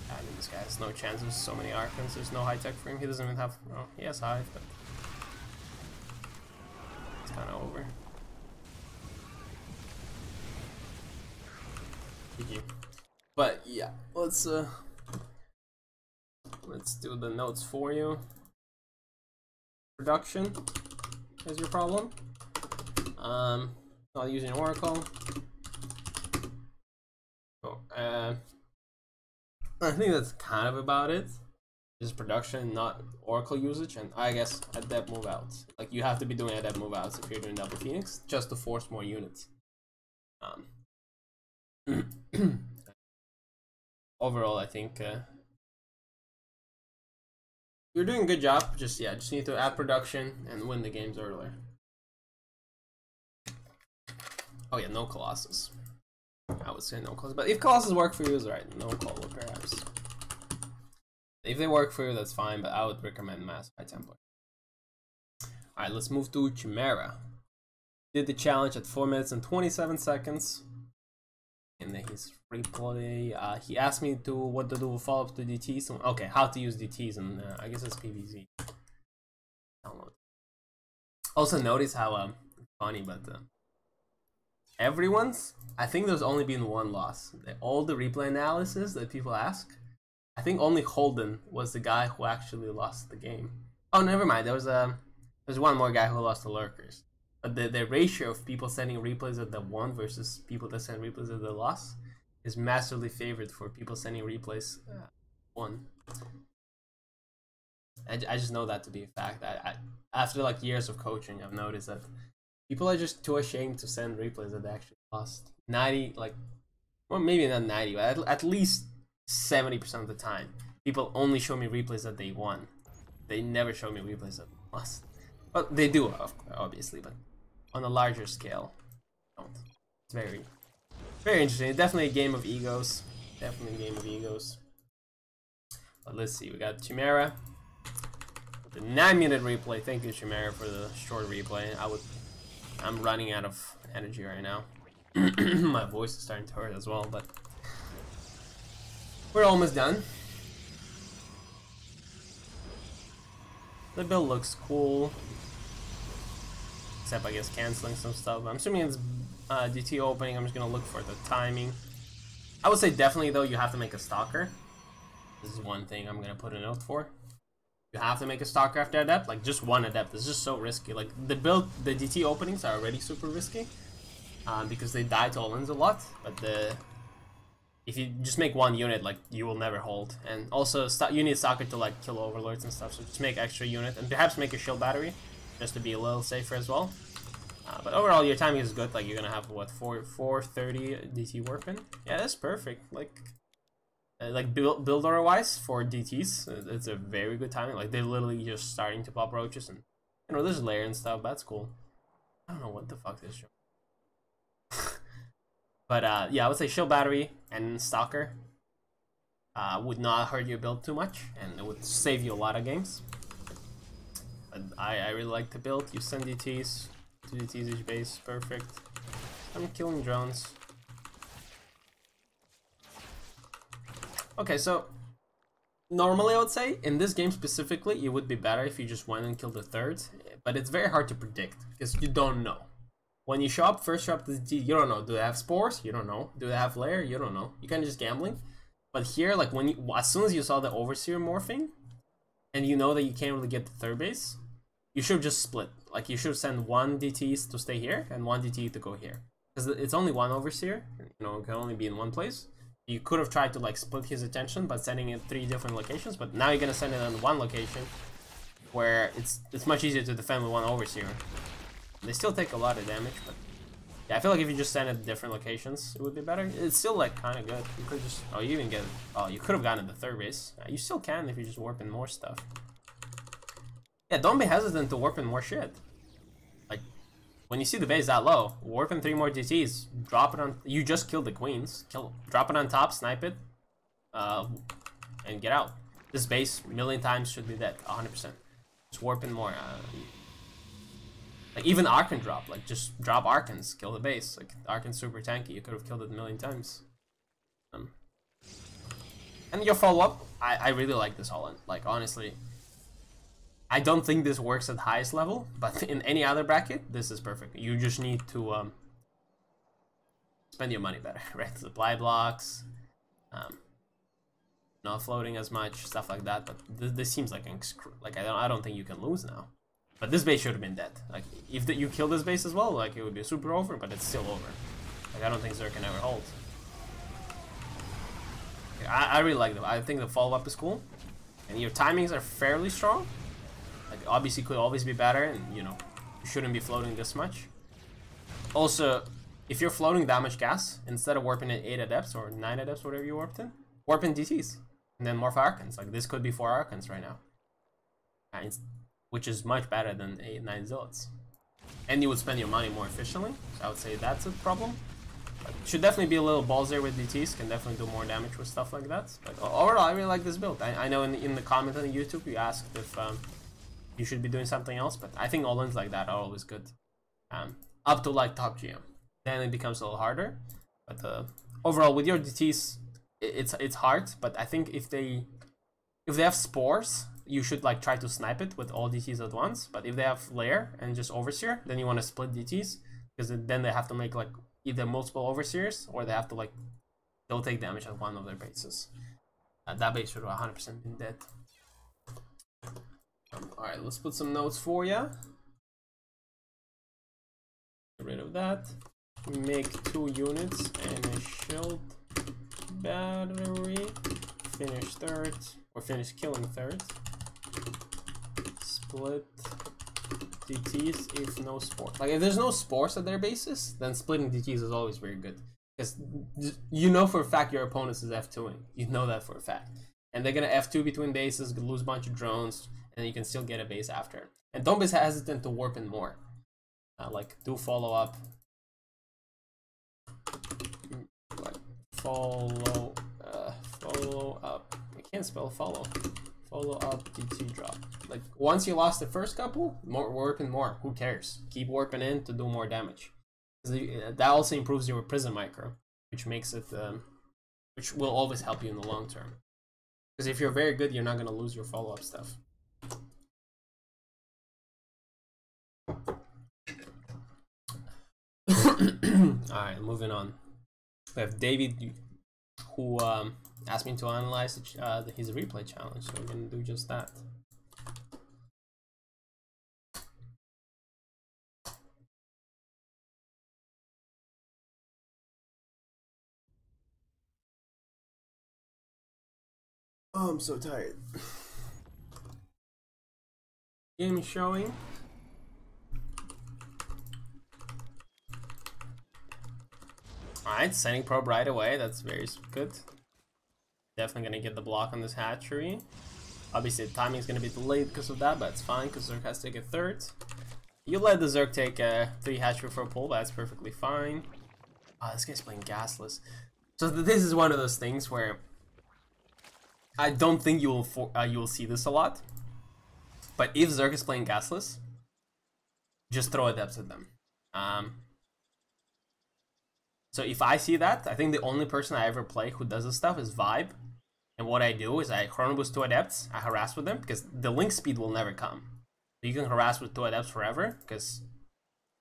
I mean, this guy has no chance. There's so many Archons. There's no high tech for him. He doesn't even have. Oh, he has Hive, but it's kind of over. GG. But yeah, let's do the notes for you. Production is your problem. Not using Oracle. Oh, I think that's kind of about it. Just production, not Oracle usage, and I guess adept move outs. Like, you have to be doing adept move outs if you're doing double Phoenix, just to force more units. Overall, I think you're doing a good job. Just need to add production and win the games earlier. Oh yeah, no Colossus. I would say no Colossus, but if Colossus work for you, is right. No Colo, perhaps. If they work for you, that's fine. But I would recommend Mass High Templar. All right, let's move to Chimera. Did the challenge at 4 minutes and 27 seconds. And then his free play. He asked me what to do follow up to DTs. Okay, how to use DTs, and I guess it's PVZ. Download. Also notice how funny, but everyone's. I think there's only been one loss. All the replay analysis that people ask, I think only Holden was the guy who actually lost the game. Oh, never mind. There was There's one more guy who lost to lurkers. But the ratio of people sending replays that they won versus people that send replays that they lost is massively favored for people sending replays won. I just know that to be a fact. After like years of coaching, I've noticed that people are just too ashamed to send replays that they actually lost. 90, like, well, maybe not 90, but at least 70% of the time, people only show me replays that they won. They never show me replays that they lost. But they do, obviously, but on a larger scale, don't. It's very, very interesting. It's definitely a game of egos. Definitely a game of egos. But let's see, we got Chimera. The 9-minute replay. Thank you, Chimera, for the short replay. I'm running out of energy right now. My voice is starting to hurt as well, but we're almost done. The build looks cool, except I guess canceling some stuff. I'm assuming it's DT opening. I'm just gonna look for the timing. I would say definitely though you have to make a stalker. This is one thing I'm gonna put a note for. You have to make a stalker after adept, like just one adept. It's just so risky. Like the DT openings are already super risky because they die to all-ins a lot. But if you just make one unit, like you will never hold. And also you need stalker to like kill overlords and stuff. So just make extra unit and perhaps make a shield battery just to be a little safer as well. But overall, your timing is good. Like you're gonna have what 430 DT warping. Yeah, that's perfect. Like build order wise for DTs, it's a very good timing. Like they're literally just starting to pop roaches, and you know there's lair and stuff. That's cool. I don't know what the fuck this show. But yeah, I would say shield battery and stalker would not hurt your build too much, and it would save you a lot of games. But I really like the build. You send DTs, 2 DTs each base, perfect. I'm killing drones. Okay, so normally I would say in this game specifically, it would be better if you just went and killed the third, but it's very hard to predict because you don't know. When you first show up to the DT, you don't know. Do they have spores? You don't know. Do they have lair? You don't know. You kind of just gambling. But here, like as soon as you saw the overseer morphing, and you know that you can't really get the third base, you should just split. Like you should send 1 DT to stay here and 1 DT to go here, because it's only 1 overseer. You know, it can only be in one place. You could have tried to like split his attention by sending it 3 different locations, but now you're gonna send it in one location where it's much easier to defend with 1 overseer. They still take a lot of damage, but yeah, I feel like if you just send it different locations, it would be better. It's still like kind of good. You could just you even get you could have gotten the third base. You still can if you just warp in more stuff. Yeah, don't be hesitant to warp in more shit. Like when you see the base that low, warp in 3 more DTs, drop it on. You just killed the queens. Drop it on top, snipe it, and get out. This base a million times should be dead, 100%. Just warp in more. Like even Arkan drop, like just drop Arkans, kill the base. Like Arkan's super tanky, you could have killed it a million times. And your follow up, I really like this all in. Like honestly, I don't think this works at highest level, but in any other bracket, this is perfect. You just need to spend your money better, right? Supply blocks, not floating as much, stuff like that. But this seems like I don't think you can lose now. But this base should have been dead. Like if you kill this base as well, like it would be super over, but it's still over. Like I don't think Zerg can ever hold. I really like them. I think the follow up is cool, and your timings are fairly strong. Like obviously could always be better, and you know you shouldn't be floating this much. Also, if you're floating that much gas, instead of warping in 8 adepts or 9 adepts, whatever you warped in, warp in DTs and then morph Arkans. Like this could be 4 Arkans right now, which is much better than 8-9 zealots. And you would spend your money more efficiently, so I would say that's a problem. But should definitely be a little ballsier with DTs, can definitely do more damage with stuff like that. But overall, I really like this build. I know in the comment on YouTube you asked if you should be doing something else, but I think all-ins like that are always good. Up to like top GM. Then it becomes a little harder. But overall, with your DTs, it's hard, but I think if they have spores, you should like try to snipe it with all DTs at once. But if they have lair and just overseer, then you want to split DTs, because then they have to make like either multiple overseers, or they'll take damage at one of their bases. That base should have 100% been dead. Alright, let's put some notes for you. Get rid of that. Make 2 units and a shield battery. Finish third, or finish killing third. Split DTs if no spores. Like if there's no spores at their bases, then splitting DTs is always very good. Because you know for a fact your opponent is F2ing. You know that for a fact. And they're gonna F2 between bases, lose a bunch of drones, and you can still get a base after. And don't be hesitant to warp in more. Like do follow up. Follow up. I can't spell follow. Follow up DT drop. Like once you lost the first couple, more warping more. Who cares? Keep warping in to do more damage. That also improves your prison micro, which makes it, which will always help you in the long term. Because if you're very good, you're not gonna lose your follow up stuff. Alright, moving on. We have David, who asked me to analyze his replay challenge, so we're gonna do just that. Oh, I'm so tired. Game showing. Alright, sending probe right away. That's very good. Definitely gonna get the block on this hatchery. Obviously, the timing is gonna be delayed because of that, but it's fine because Zerg has to take a third. You let the Zerg take 3 hatchery for a pull, but that's perfectly fine. Oh, this guy's playing gasless. So this is one of those things where I don't think you will see this a lot. But if Zerg is playing gasless, just throw adepts at them. So if I see that, I think the only person I ever play who does this stuff is Vibe. And what I do is I chrono boost 2 adepts, I harass with them, because the link speed will never come. So you can harass with 2 adepts forever, because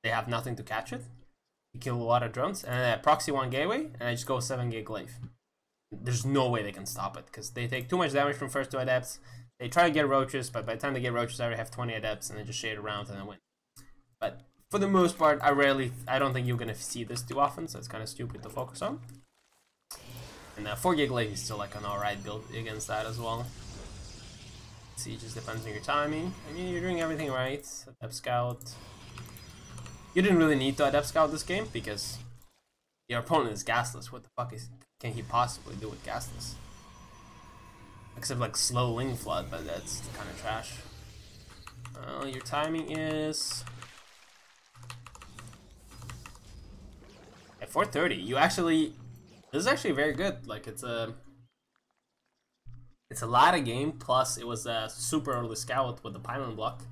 they have nothing to catch it. You kill a lot of drones, and then I proxy 1 gateway, and I just go 7 gate glaive. There's no way they can stop it, because they take too much damage from first 2 adepts. They try to get roaches, but by the time they get roaches, I already have 20 adepts, and they just shade around and then win. But for the most part, I don't think you're gonna see this too often, so it's kind of stupid to focus on. And 4 gig glaive is still like an alright build against that as well. See, it just depends on your timing. I mean, you're doing everything right. Adept Scout. You didn't really need to Adept Scout this game because your opponent is gasless. What the fuck can he possibly do with gasless? Except like slow Ling Flood, but that's kind of trash. Your timing is at 4:30. You actually, this is actually very good. Like it's a ladder game, plus it was a super early scout with the pylon block,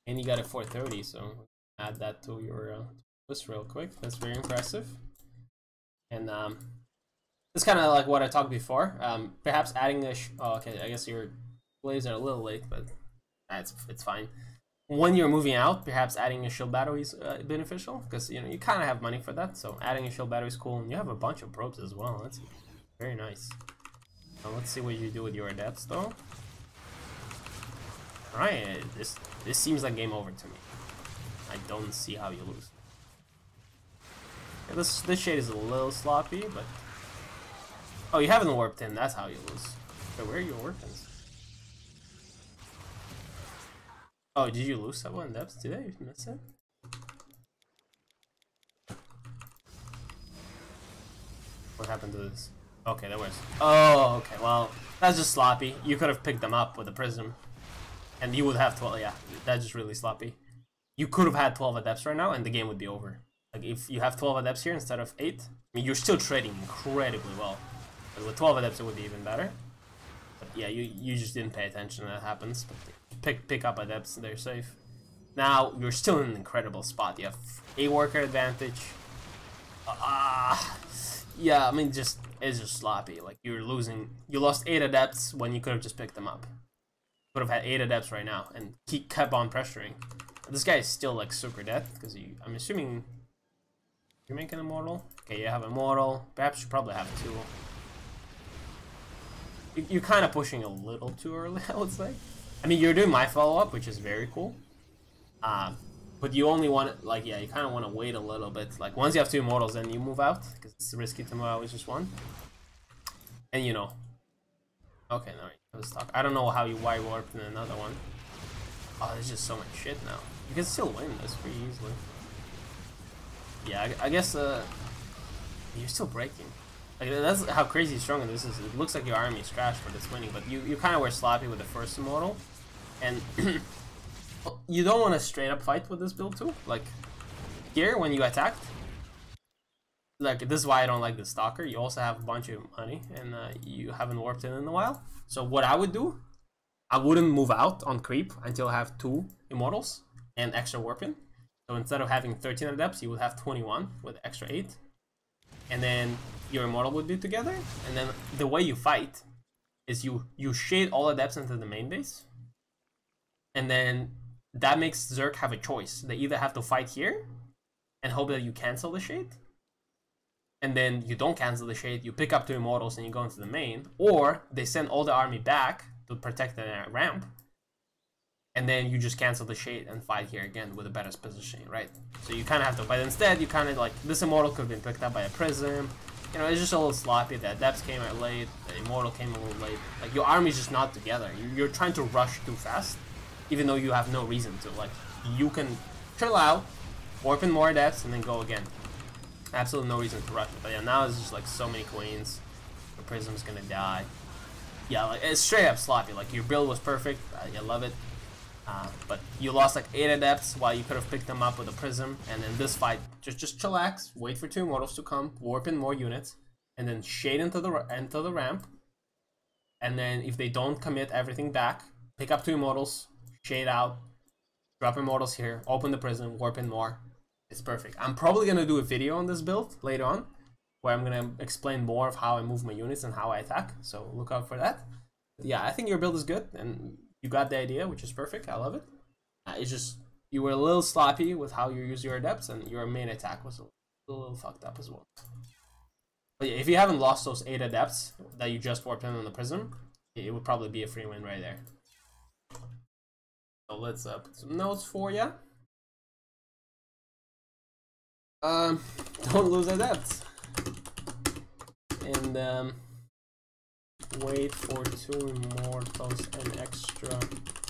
and you got a 4:30. So add that to your list real quick. That's very impressive. And it's kind of like what I talked before. Perhaps adding a oh, okay, I guess your plays are a little late, but it's fine. When you're moving out, perhaps adding a shield battery is beneficial, because you know you kind of have money for that. So adding a shield battery is cool, and you have a bunch of probes as well. That's very nice. Now let's see what you do with your adepts, though. All right, this seems like game over to me. I don't see how you lose. Yeah, this shade is a little sloppy, but oh, you haven't warped in. That's how you lose. So where are your weapons? Oh, did you lose someone in depth? Did I miss it? What happened to this? Okay, there was. Oh, okay. Well, that's just sloppy. You could have picked them up with a prism, and you would have 12. Yeah, that's just really sloppy. You could have had 12 adepts right now, and the game would be over. Like if you have 12 adepts here instead of 8, I mean you're still trading incredibly well. But with 12 adepts, it would be even better. But yeah, you just didn't pay attention. That happens. But pick up adepts, they're safe. Now you're still in an incredible spot. You have a worker advantage. Yeah, I mean it's just sloppy. Like you're losing. You lost 8 adepts when you could have just picked them up. Could have had 8 adepts right now, and he kept on pressuring. This guy is still like super dead because I'm assuming you're making immortal. Okay, you have immortal. Perhaps you probably have 2. You're kind of pushing a little too early, I would say. I mean, you're doing my follow-up, which is very cool. But you only want it, like, yeah, you kind of want to wait a little bit. Like, once you have 2 immortals, then you move out, because it's risky to move out with just 1. And you know. Okay, no, let's talk. I don't know how you wire warped in another one. Oh, there's just so much shit now. You can still win this pretty easily. Yeah, I guess, you're still breaking. Like, that's how crazy strong this is. It looks like your army is trash for this winning, but you kind of were sloppy with the first immortal. And you don't want to straight up fight with this build too. Like, here, when you attacked, like, this is why I don't like the Stalker. You also have a bunch of money, and you haven't warped in a while. So what I would do, I wouldn't move out on creep until I have 2 immortals and extra warping. So instead of having 13 adepts, you would have 21 with extra 8. And then your immortal would be together. And then the way you fight is you shade all adepts into the main base. And then that makes Zerg have a choice. They either have to fight here and hope that you cancel the shade. And then you don't cancel the shade, you pick up 2 immortals and you go into the main. Or they send all the army back to protect the ramp. And then you just cancel the shade and fight here again with a better positioning, right? So you kind of have to, but instead you kind of like, this immortal could have been picked up by a prism. You know, it's just a little sloppy. The adepts came out late, the immortal came a little late. Like, your army's just not together. You're trying to rush too fast, even though you have no reason to. Like, you can chill out, warp in more adepts, and then go again. Absolutely no reason to rush. But yeah, now it's just like so many queens. The prism's gonna die. Yeah, like, it's straight up sloppy. Like, your build was perfect. I love it. But you lost like 8 adepts while you could have picked them up with a prism. And in this fight, just chillax, wait for 2 immortals to come, warp in more units, and then shade into the ramp. And then if they don't commit everything back, pick up 2 immortals, shade out, drop immortals here, open the prism, warp in more. It's perfect. I'm probably gonna do a video on this build later on, where I'm gonna explain more of how I move my units and how I attack. So look out for that. But yeah, I think your build is good, and you got the idea, which is perfect. I love it. It's just, you were a little sloppy with how you use your adepts, and your main attack was a little fucked up as well. But yeah, if you haven't lost those 8 adepts that you just warped in on the prism, it would probably be a free win right there. So let's put some notes for you. Don't lose adepts. And wait for 2 immortals and extra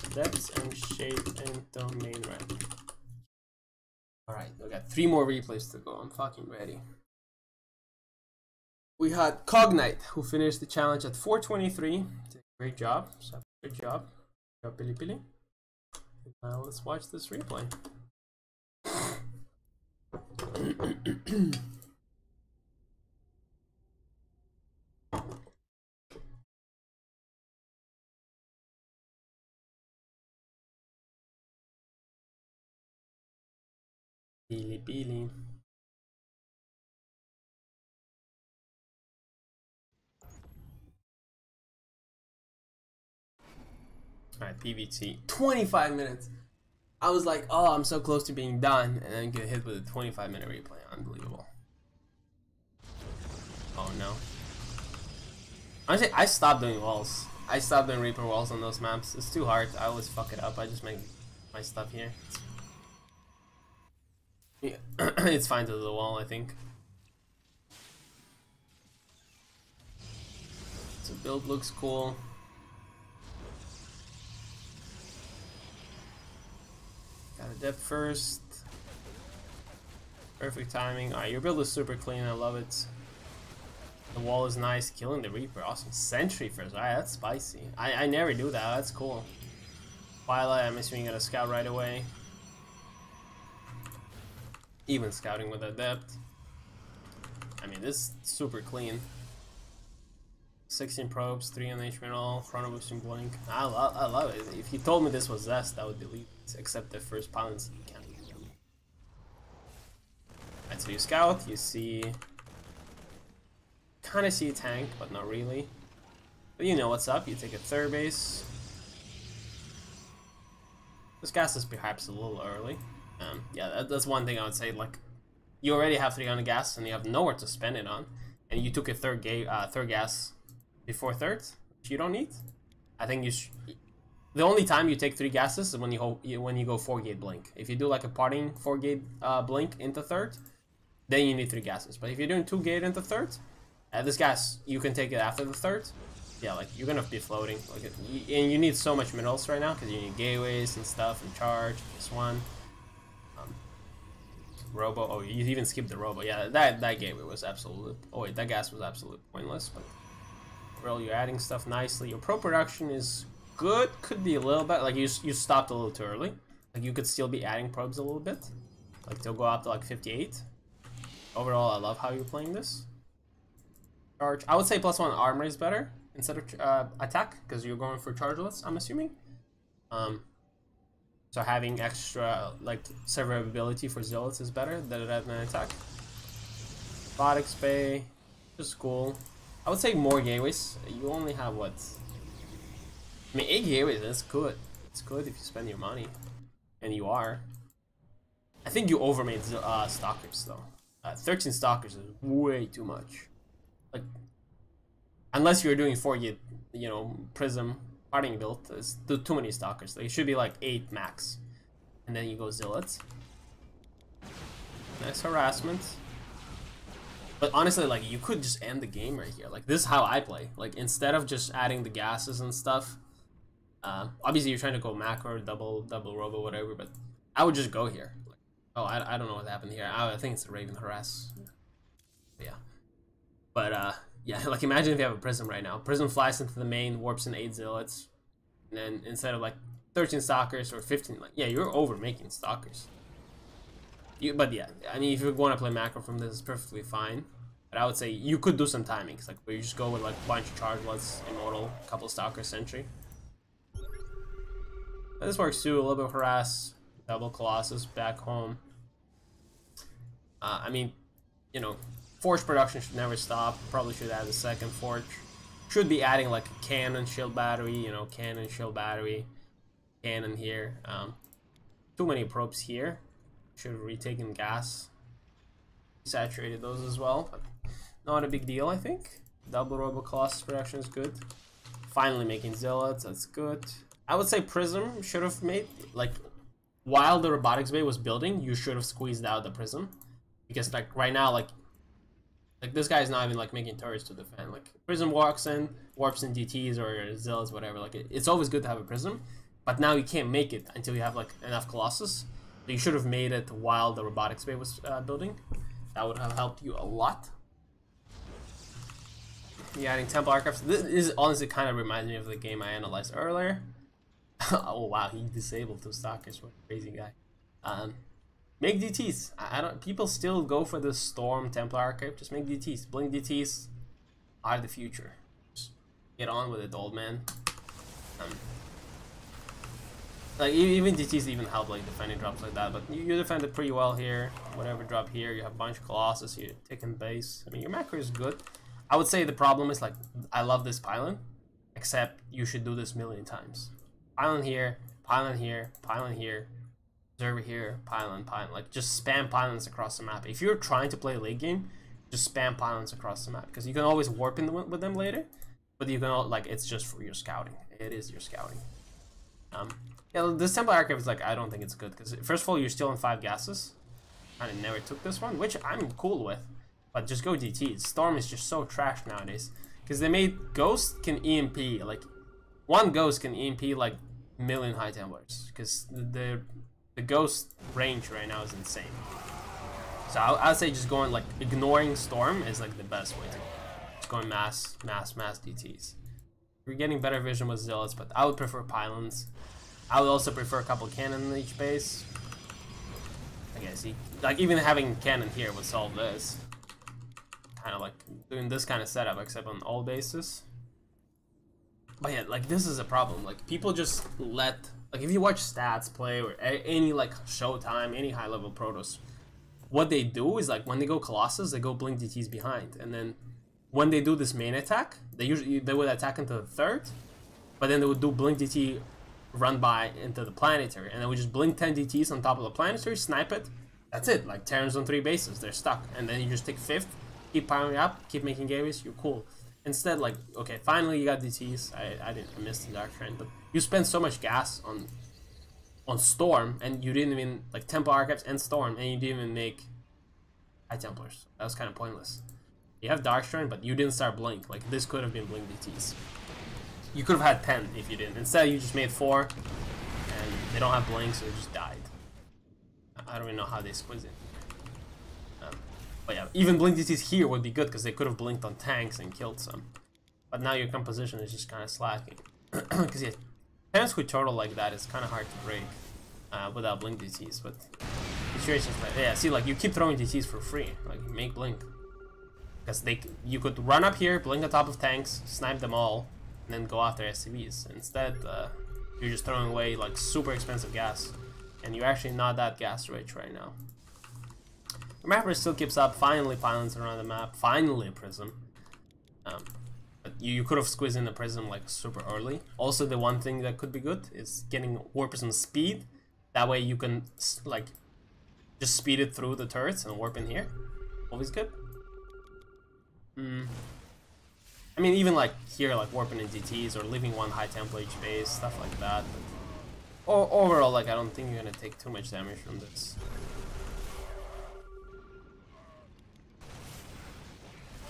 adepts and shade into main rank. Alright, we got 3 more replays to go. I'm fucking ready. We had Cognite, who finished the challenge at 423. Great job. So good job. Good job, PiLiPiLi. Now let's watch this replay. PiLiPiLi. Alright, PVT. 25 minutes. I was like, oh, I'm so close to being done, and then get hit with a 25-minute replay. Unbelievable. Oh no. Honestly, I stopped doing walls. I stopped doing Reaper walls on those maps. It's too hard. I always fuck it up. I just make my stuff here. Yeah, it's fine to the wall, I think. So build looks cool. Got a depth first. Perfect timing. Alright, your build is super clean. I love it. The wall is nice. Killing the Reaper. Awesome. Sentry first. Alright, that's spicy. I never do that. That's cool. PiLiPiLi, I'm assuming you're gonna scout right away. Even scouting with adept. I mean, this is super clean. 16 probes, 3 on H mineral, chrono boosting blink. I love it. If you told me this was Zest, I would delete it, except the first pounds you can't. Alright, so you scout, you see, kind of see a tank, but not really. But you know what's up. You take a 3rd base. This gas is perhaps a little early. Yeah, that's one thing I would say. Like, you already have 300 gas and you have nowhere to spend it on, and you took a third gas before 3rd, which you don't need. I think you the only time you take 3 gases is when you go 4 gate blink. If you do like a parting 4 gate blink into third, then you need 3 gases. But if you're doing 2 gate into third, this gas you can take it after the third. Yeah, like you're gonna be floating. Like, and you need so much minerals right now because you need gateways and stuff and charge. This one, robo. Oh, you even skipped the robo. Yeah, that gateway was absolute. Oh wait, that gas was absolute pointless. But overall, you're adding stuff nicely. Your pro production is good. Could be a little bit. Like you stopped a little too early. Like you could still be adding probes a little bit. Like they'll go up to like 58. Overall, I love how you're playing this. Charge. I would say +1 armor is better instead of attack because you're going for chargeless, I'm assuming. So having extra like survivability for zealots is better than an attack. Robotics bay, just cool. I would say more gateways. You only have what? I mean, 8 gateways. That's good. It's good if you spend your money, and you are. I think you overmade stalkers though. 13 stalkers is way too much. Like, unless you're doing 4 gate, you know, prism parting build, it's too many stalkers. Like, it should be like 8 max, and then you go zealots. Nice harassment. But honestly, like, you could just end the game right here. Like, this is how I play. Like, instead of just adding the gases and stuff. Obviously, you're trying to go macro, double robo, whatever. But I would just go here. Like, oh, I don't know what happened here. I think it's a Raven harass. Yeah. But yeah, like imagine if you have a prism right now. Prism flies into the main, warps in 8 zealots, and then instead of like 13 stalkers or 15, like yeah, you're over making stalkers. But yeah, I mean, if you want to play macro from this, it's perfectly fine. But I would say you could do some timings, like where you just go with like a bunch of chargelets, immortal, couple stalkers, sentry. But this works too. A little bit of harass, double colossus back home. I mean, you know, forge production should never stop. Probably should add a second forge. Should be adding like a cannon, shield battery, you know, cannon, shield battery, cannon here. Too many probes here. Should have retaken gas. Saturated those as well, but not a big deal, I think. Double robo colossus production is good. Finally making zealots, that's good. I would say prism should have made, like, while the robotics bay was building, you should have squeezed out the prism. Because like right now, like this guy is not even like making turrets to defend. Like prism walks in, warps in DTs or zealots, whatever. Like it's always good to have a prism, but now you can't make it until you have like enough colossus. So you should have made it while the robotics bay was building. That would have helped you a lot. Yeah, adding temple archives. This is honestly kind of reminds me of the game I analyzed earlier. Oh wow, he disabled 2 stalkers. What a crazy guy. Make DTs. I don't. People still go for the Storm Templar Archive. Just make DTs. Blink DTs are the future. Just get on with it, old man. Like even DTs even help like defending drops like that. But you defend it pretty well here. Whatever drop here, you have a bunch of Colossus. You're taking base. I mean, your macro is good. I would say the problem is like I love this pylon, except you should do this a million times. Pylon here, pylon here, pylon here. Observer here, pylon, like just spam pylons across the map. If you're trying to play a late game, just spam pylons across the map because you can always warp in with them later. But you can like it's just for your scouting. It is your scouting. Yeah, this temple archive is like I don't think it's good because first of all you're still in 5 gases. I never took this one, which I'm cool with. But just go DT. Storm is just so trash nowadays because they made Ghost can EMP like 1 Ghost can EMP like a million High Templars because the Ghost range right now is insane. So I'd say just going like ignoring Storm is like the best way to go. Just going mass DTs. You're getting better vision with Zealots, but I would prefer pylons. I would also prefer a couple cannon in each base. I guess like even having cannon here would solve this. Kind of like doing this kind of setup except on all bases. But yeah, like this is a problem. Like people just let. Like if you watch Stats play or any like Showtime, any high level Protoss, what they do is like when they go Colossus, they go blink DTs behind, and then when they do this main attack, they would attack into the third, but then they would do blink DT run by into the planetary, and then we just blink 10 DTs on top of the planetary, snipe it. That's it. Like Terrans on 3 bases, they're stuck, and then you just take 5th, keep piling up, keep making gateways, you're cool. Instead, like, okay, finally you got DTs. I missed the Dark Shrine, but you spent so much gas on Storm, and you didn't even, like, Tempo Archives and Storm, and you didn't even make High Templars. That was kind of pointless. You have Dark Shrine, but you didn't start Blink. Like, this could have been Blink DTs. You could have had 10 if you didn't. Instead, you just made 4, and they don't have Blink, so they just died. I don't even know how they squeeze it. But yeah, even Blink DTs here would be good, because they could have blinked on tanks and killed some. But now your composition is just kind of slacking. Because yeah, tanks with turtle like that is kind of hard to break without Blink DTs. But situations like, yeah, see, like, you keep throwing DTs for free. Like, make Blink. Because you could run up here, blink on top of tanks, snipe them all, and then go after SCVs. Instead, you're just throwing away, like, super expensive gas. And you're actually not that gas rich right now. The mapper still keeps up, finally pilots around the map, finally a prism. But you could have squeezed in the prism like super early. Also, the one thing that could be good is getting war prism speed. That way you can like just speed it through the turrets and warp in here. Always good. I mean, even like here, like warping in DTs or leaving one high tempo each base, stuff like that. But overall, like, I don't think you're gonna take too much damage from this.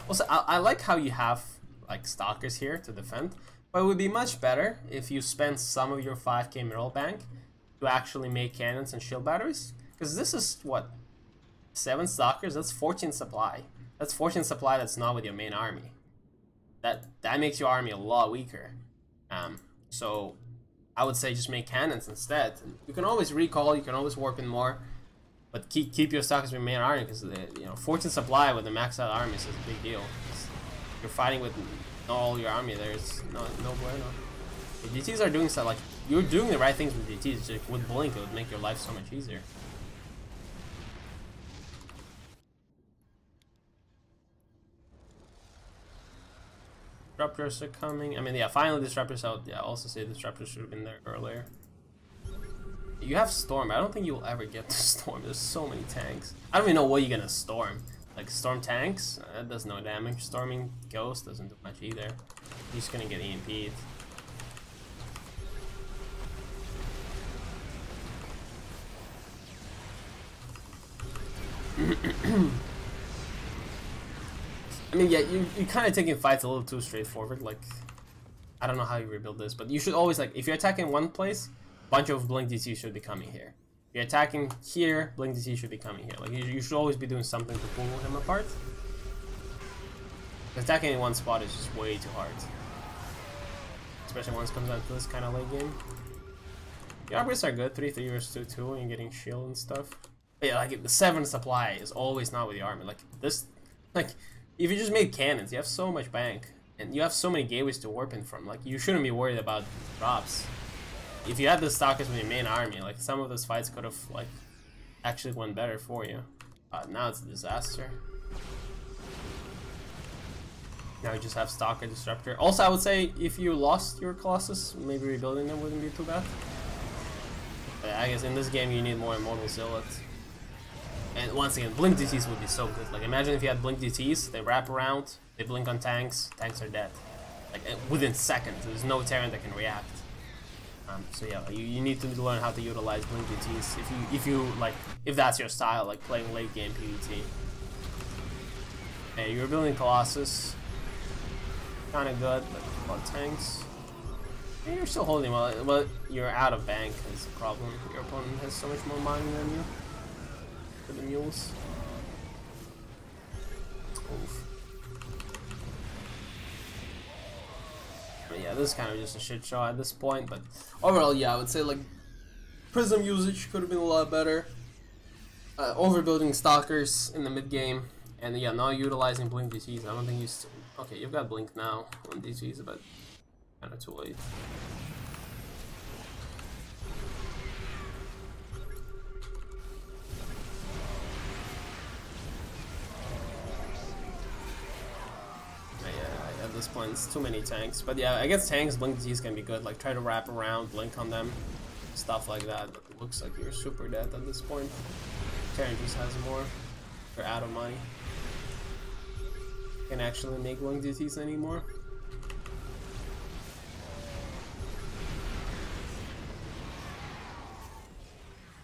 Also, I like how you have like stalkers here to defend, but it would be much better if you spent some of your 5k mineral bank to actually make cannons and shield batteries. Because this is what, 7 stalkers? That's 14 supply. That's 14 supply that's not with your main army. That makes your army a lot weaker. So I would say just make cannons instead. You can always recall, you can always warp in more. But keep your stalkers with your main army, because 14 supply with the maxed out armies is a big deal. You're fighting with all your army. There's no bueno. The DTs are doing stuff like you're doing the right things with DTs. Just with Blink, it would make your life so much easier. Disruptors are coming. I mean, yeah, finally disruptors out. Yeah, I also say disruptors should have been there earlier. You have Storm. I don't think you'll ever get to Storm. There's so many tanks. I don't even know what you're gonna Storm. Like, Storm tanks? That does no damage. Storming Ghost doesn't do much either. You're just gonna get EMP'd. I mean, yeah, you're kind of taking fights a little too straightforward. Like, I don't know how you rebuild this, but you should always, like, if you're attacking one place, bunch of Blink DT should be coming here. If you're attacking here, Blink DT should be coming here. Like, you should always be doing something to pull him apart. Attacking in one spot is just way too hard. Especially once it comes down to this kind of late game. The upgrades are good, 3-3 versus 2-2, and you're getting shield and stuff. But yeah, like, the 7 supply is always not with the army. Like, this, like, if you just made cannons, you have so much bank. And you have so many gateways to warp in from. Like, you shouldn't be worried about drops. If you had the stalkers with your main army, like, some of those fights could have, like, actually went better for you. Now it's a disaster. Now you just have Stalker, Disruptor. Also, I would say if you lost your Colossus, maybe rebuilding them wouldn't be too bad. But I guess in this game you need more Immortal Zealots. And once again, Blink DTs would be so good. Like, imagine if you had Blink DTs, they wrap around, they blink on tanks, tanks are dead. Like, within seconds, there's no Terran that can react. So yeah, you need to learn how to utilize Blink DTs if that's your style, like playing late game PvT. Okay, you're building Colossus, kind of good, like a lot of tanks. And you're still holding well, but you're out of bank is the problem. Your opponent has so much more money than you for the mules. Oof. But yeah, this is kind of just a shit show at this point, but overall, yeah, I would say, like, Prism usage could have been a lot better. Overbuilding Stalkers in the mid-game, and yeah, not utilizing Blink DTs. I don't think you okay, you've got Blink now on DTs, but kind of too late. At this point, it's too many tanks. But yeah, against tanks, Blink DTs can be good. Like, try to wrap around, blink on them, stuff like that. But it looks like you're super dead at this point. Terran just has more. They're out of money. can actually make long DTs anymore.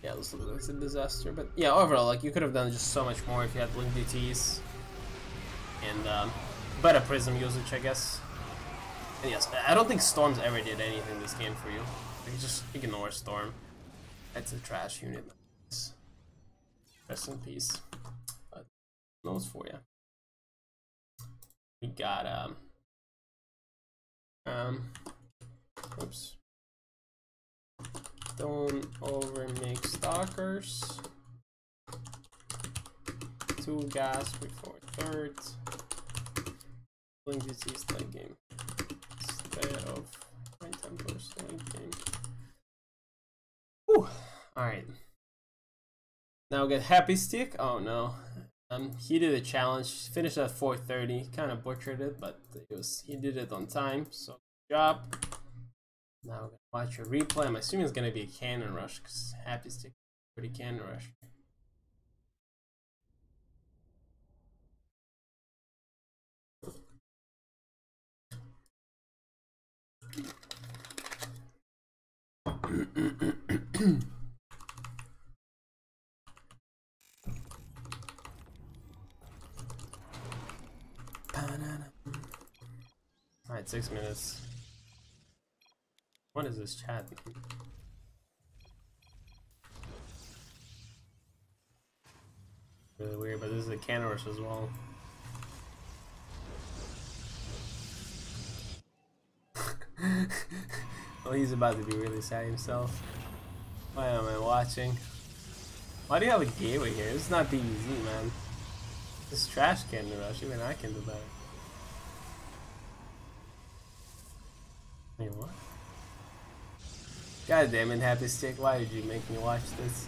Yeah, this looks like it's a disaster, but yeah, overall, like, you could have done just so much more if you had blink DTs and better prism usage, I guess. And yes, I don't think Storms ever did anything this game for you. Like, just ignore Storm. That's a trash unit. Rest in peace. But notes for you. We got oops. Don't overmix stalkers. 2 gas before thirds. Blink DTs late game instead of my tempers late game. Whew. Alright. Now we get Happy Stick. Oh no. He did a challenge, finished at 4:30, kind of butchered it, but he did it on time, so good job. Now we're gonna watch a replay. I'm assuming it's gonna be a cannon rush because Happy Stick pretty cannon rush. Alright, 6 minutes. What is this chat? Really weird, but this is a cannon rush as well. Well, he's about to be really sad himself. Why am I watching? Why do you have a gateway here? This is not DBZ, man. This is trash cannon rush. Even I can do better. Wait, what? God damn it, Happy Stick. Why did you make me watch this?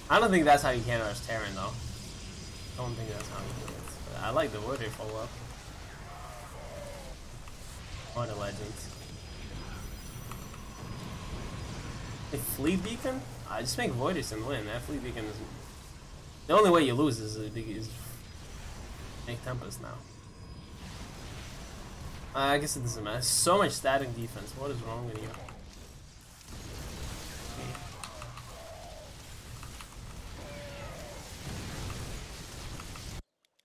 I don't think that's how you cannon rush Terran, though. I don't think that's how you do it. But I like the word they follow up. What a legend. A Fleet Beacon? I just make Voiders and win. That Fleet Beacon is... The only way you lose is make Tempest now. I guess it doesn't matter. So much static defense. What is wrong with you?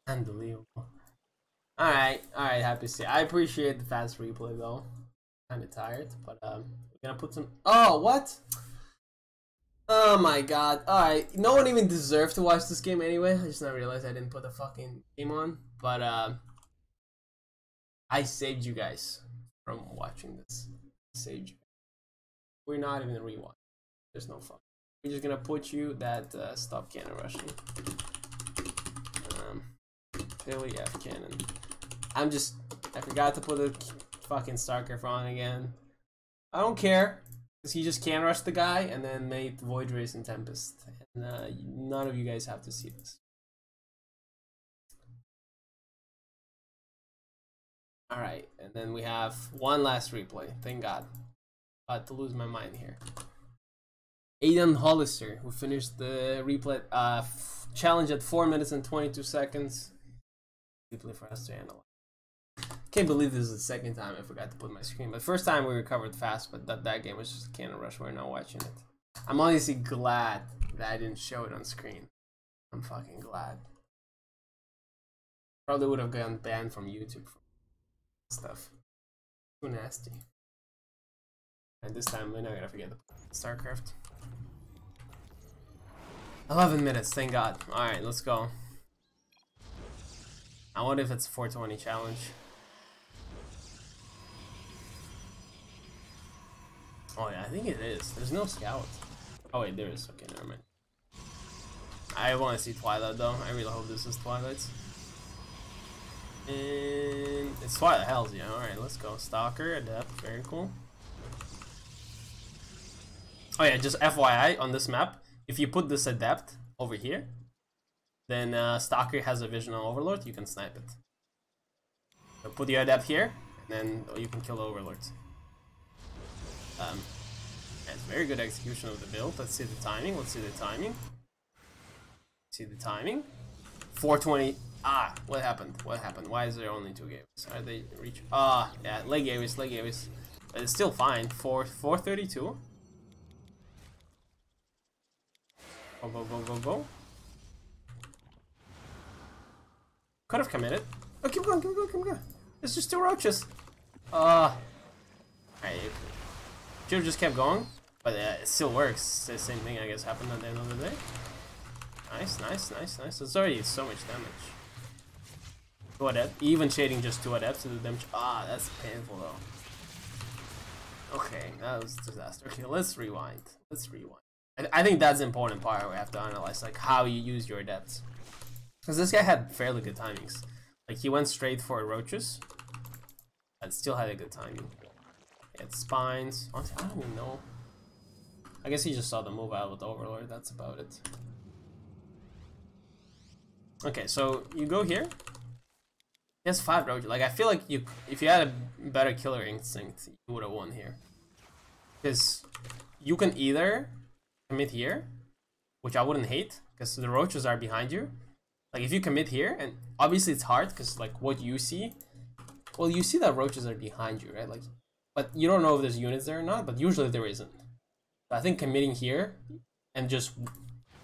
Unbelievable. Alright, Happy Stick. I appreciate the fast replay though. Kinda tired, but we're gonna put some... Oh, what? Oh my god. Alright, no one even deserved to watch this game anyway. I just now realized I didn't put the fucking game on. But I saved you guys from watching this. I saved you. We're not even rewatching. There's no fun. We're just gonna put you that stop cannon rushing. PiLiPiLi F cannon. I forgot to put the fucking Starcraft on again. I don't care. Because he just cannon rushed the guy and then made Void Race and Tempest. And none of you guys have to see this. Alright, and then we have one last replay. Thank God. About to lose my mind here. Aiden Hollister, who finished the replay challenge at 4 minutes and 22 seconds. Replay for us to analyze. Can't believe this is the second time I forgot to put my screen. But first time we recovered fast, but that game was just a cannon rush. We're not watching it. I'm honestly glad that I didn't show it on screen. I'm fucking glad. Probably would have gotten banned from YouTube for stuff. Too nasty. And this time we're not gonna forget the StarCraft. 11 minutes, thank God. Alright, let's go. I wonder if it's a 420 challenge. Oh yeah, I think it is. There's no scout. Oh wait, there is. Okay, never mind. I want to see Twilight though. I really hope this is Twilight. And it's Twilight, hells yeah. Alright, let's go. Stalker, Adept, very cool. Oh yeah, just FYI, on this map, if you put this Adept over here, then Stalker has a vision on Overlord, you can snipe it. So put your Adept here, and then you can kill the Overlords. It's very good execution of the build. Let's see the timing. 420. Ah, what happened? What happened? Why is there only 2 games? Are they reach? Ah, yeah, leg Avis, leg Avis. But it's still fine. 432. Go, go, go, go, go. Could have committed. Oh, keep going, keep going, keep going. It's just 2 roaches. Alright. Should have just kept going. But it still works. The same thing, I guess, happened at the end of the day. Nice, nice, nice, nice. It's already so much damage. 2 adept. Even shading just 2 adepts to the damage. Ah, that's painful though. Okay, that was a disaster. Okay, let's rewind. Let's rewind. I think that's the important part we have to analyze, like how you use your adepts. Because this guy had fairly good timings. Like he went straight for roaches, but still had a good timing. He had spines. Honestly, I don't even know. I guess he just saw the move out with Overlord. That's about it. Okay, so you go here. He has 5 roaches. Like I feel like if you had a better killer instinct, you would have won here. Because you can either commit here, which I wouldn't hate, because the roaches are behind you. Like if you commit here, and obviously it's hard because like what you see, well, you see that roaches are behind you, right? Like, but you don't know if there's units there or not. But usually there isn't. So I think committing here and just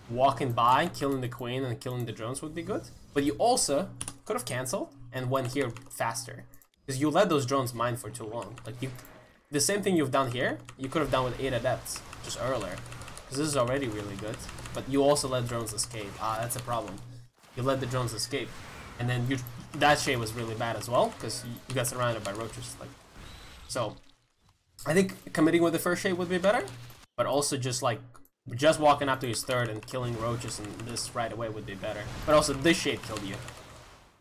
walking by, killing the queen and killing the drones would be good. But you also could have canceled and went here faster, because you let those drones mine for too long. Like the same thing you've done here, you could have done with 8 adepts just earlier, because this is already really good. But you also let drones escape. Ah, that's a problem. You let the drones escape, and then that shade was really bad as well, because you got surrounded by roaches. Like, so I think committing with the first shade would be better, but also just walking up to his 3rd and killing roaches and this right away would be better. But also this shade killed you.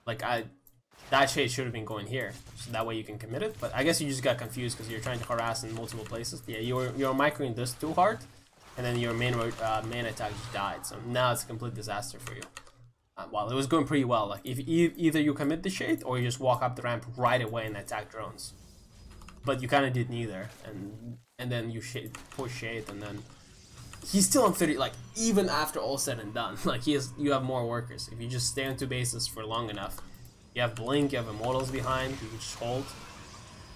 Like that shade should have been going here, so that way you can commit it. But I guess you just got confused because you're trying to harass in multiple places. Yeah, you're microing this too hard, and then your main attack just died. So now it's a complete disaster for you. Well, it was going pretty well. Like if either you commit the shade or you just walk up the ramp right away and attack drones. But you kind of did neither, and then you push shade, and then he's still on 30. Like even after all said and done, like you have more workers. If you just stay on 2 bases for long enough, you have blink, you have immortals behind, you can just hold.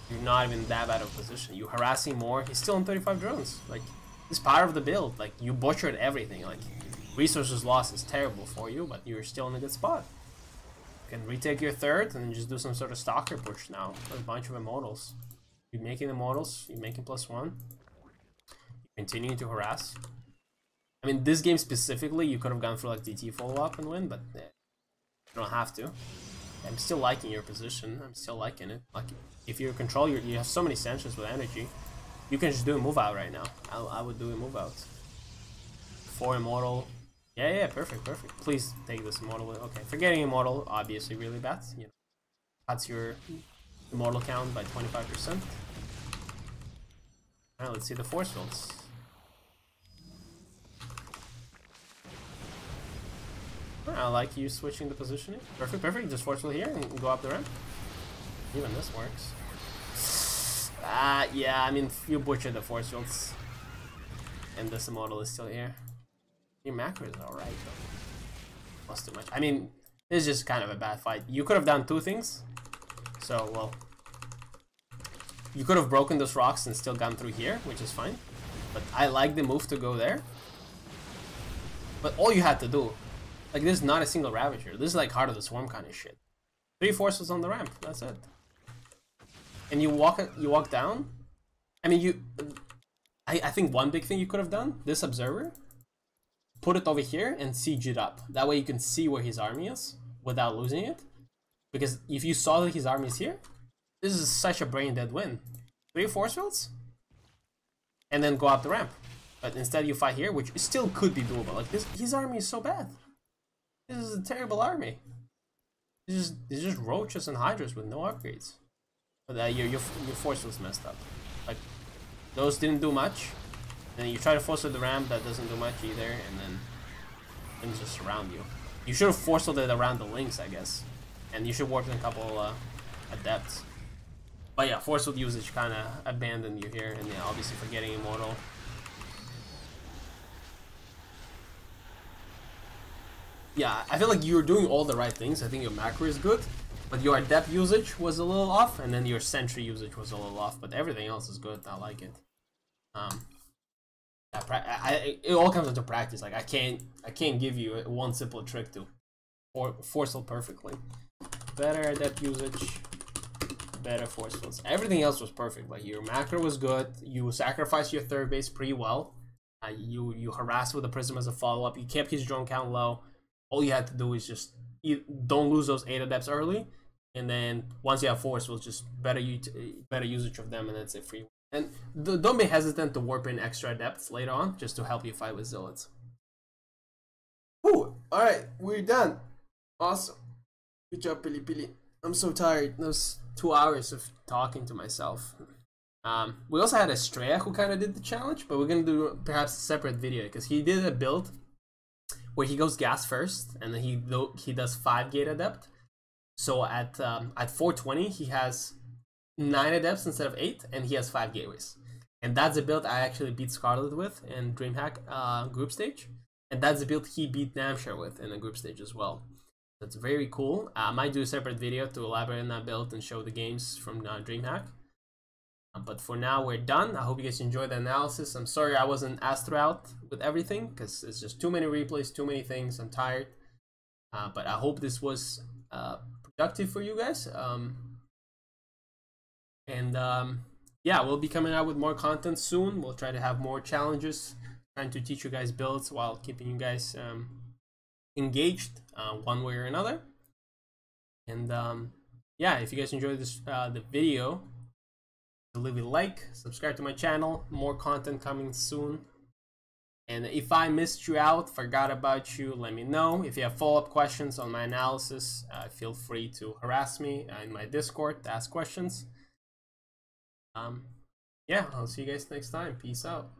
You're not even that bad of a position. You're harassing more. He's still on 35 drones. Like it's part of the build. Like you butchered everything. Like resources lost is terrible for you, but you're still in a good spot. You can retake your 3rd and then just do some sort of stalker push now with a bunch of immortals. You're making immortals, you're making +1. You're continuing to harass. I mean, this game specifically, you could have gone for like DT follow-up and win, but you don't have to. I'm still liking your position. I'm still liking it. Like, if you're control, you have so many Sanchez with energy. You can just do a move out right now. I would do a move out. 4 immortal. Yeah, perfect, perfect. Please take this immortal. Okay, forgetting immortal, obviously really bad. You know, cuts your immortal count by 25%. Alright, let's see the force fields. I like you switching the positioning. Perfect, perfect. Just force field here and go up the ramp. Even this works. Yeah, I mean, you butchered the force fields. And this immortal is still here. Your macro is alright though. Was too much. I mean, it's just kind of a bad fight. You could have done 2 things. So, well, you could have broken those rocks and still gone through here, which is fine. But I like the move to go there. But all you had to do, like, there's not a single Ravager. This is like Heart of the Swarm kind of shit. 3 forces on the ramp. That's it. And you walk down. I mean, I think one big thing you could have done, this observer, put it over here and siege it up. That way you can see where his army is without losing it. Because if you saw that his army is here, this is such a brain dead win. 3 force fields, and then go up the ramp. But instead you fight here, which still could be doable. Like this, his army is so bad. This is a terrible army. It's just roaches and hydras with no upgrades. But your force fields messed up. Like those didn't do much. Then you try to force the ramp, that doesn't do much either, and then things just surround you. You should have forced it around the links, I guess. And you should warp in a couple adepts. But yeah, force field usage kind of abandoned you here, and yeah, obviously forgetting immortal. yeah, I feel like you were doing all the right things. I think your macro is good, but your adept usage was a little off, and then your sentry usage was a little off. But everything else is good. I like it. It all comes into practice. Like I can't give you one simple trick to forceful perfectly. Better adept usage, better forcefuls. Everything else was perfect. Like your macro was good. You sacrificed your third base pretty well. You harassed with the prism as a follow up. You kept his drone count low. All you had to do is just don't lose those 8 adepts early, and then once you have forcefuls, just better usage of them, and that's it for you. And don't be hesitant to warp in extra adepts later on, just to help you fight with zealots. Ooh, all right, we're done. Awesome. Good job, PiLiPiLi. I'm so tired. Those 2 hours of talking to myself. We also had Estrella who kind of did the challenge, but we're gonna do perhaps a separate video because he did a build where he goes gas first, and then he does 5 gate adept. So at 420 he has 9 adepts instead of 8, and he has 5 gateways. And that's a build I actually beat Scarlet with in DreamHack group stage, and that's a build he beat Namshar with in a group stage as well. That's very cool. I might do a separate video to elaborate on that build and show the games from DreamHack. But for now, we're done. I hope you guys enjoyed the analysis. I'm sorry I wasn't as throughout with everything, because it's just too many replays, too many things. I'm tired. But I hope this was productive for you guys. Yeah, we'll be coming out with more content soon. We'll try to have more challenges, trying to teach you guys builds while keeping you guys engaged one way or another. And yeah, if you guys enjoyed this the video, leave a like, subscribe to my channel, more content coming soon. And if I missed you out, forgot about you, let me know. If you have follow-up questions on my analysis, feel free to harass me in my Discord to ask questions. Yeah, I'll see you guys next time. Peace out.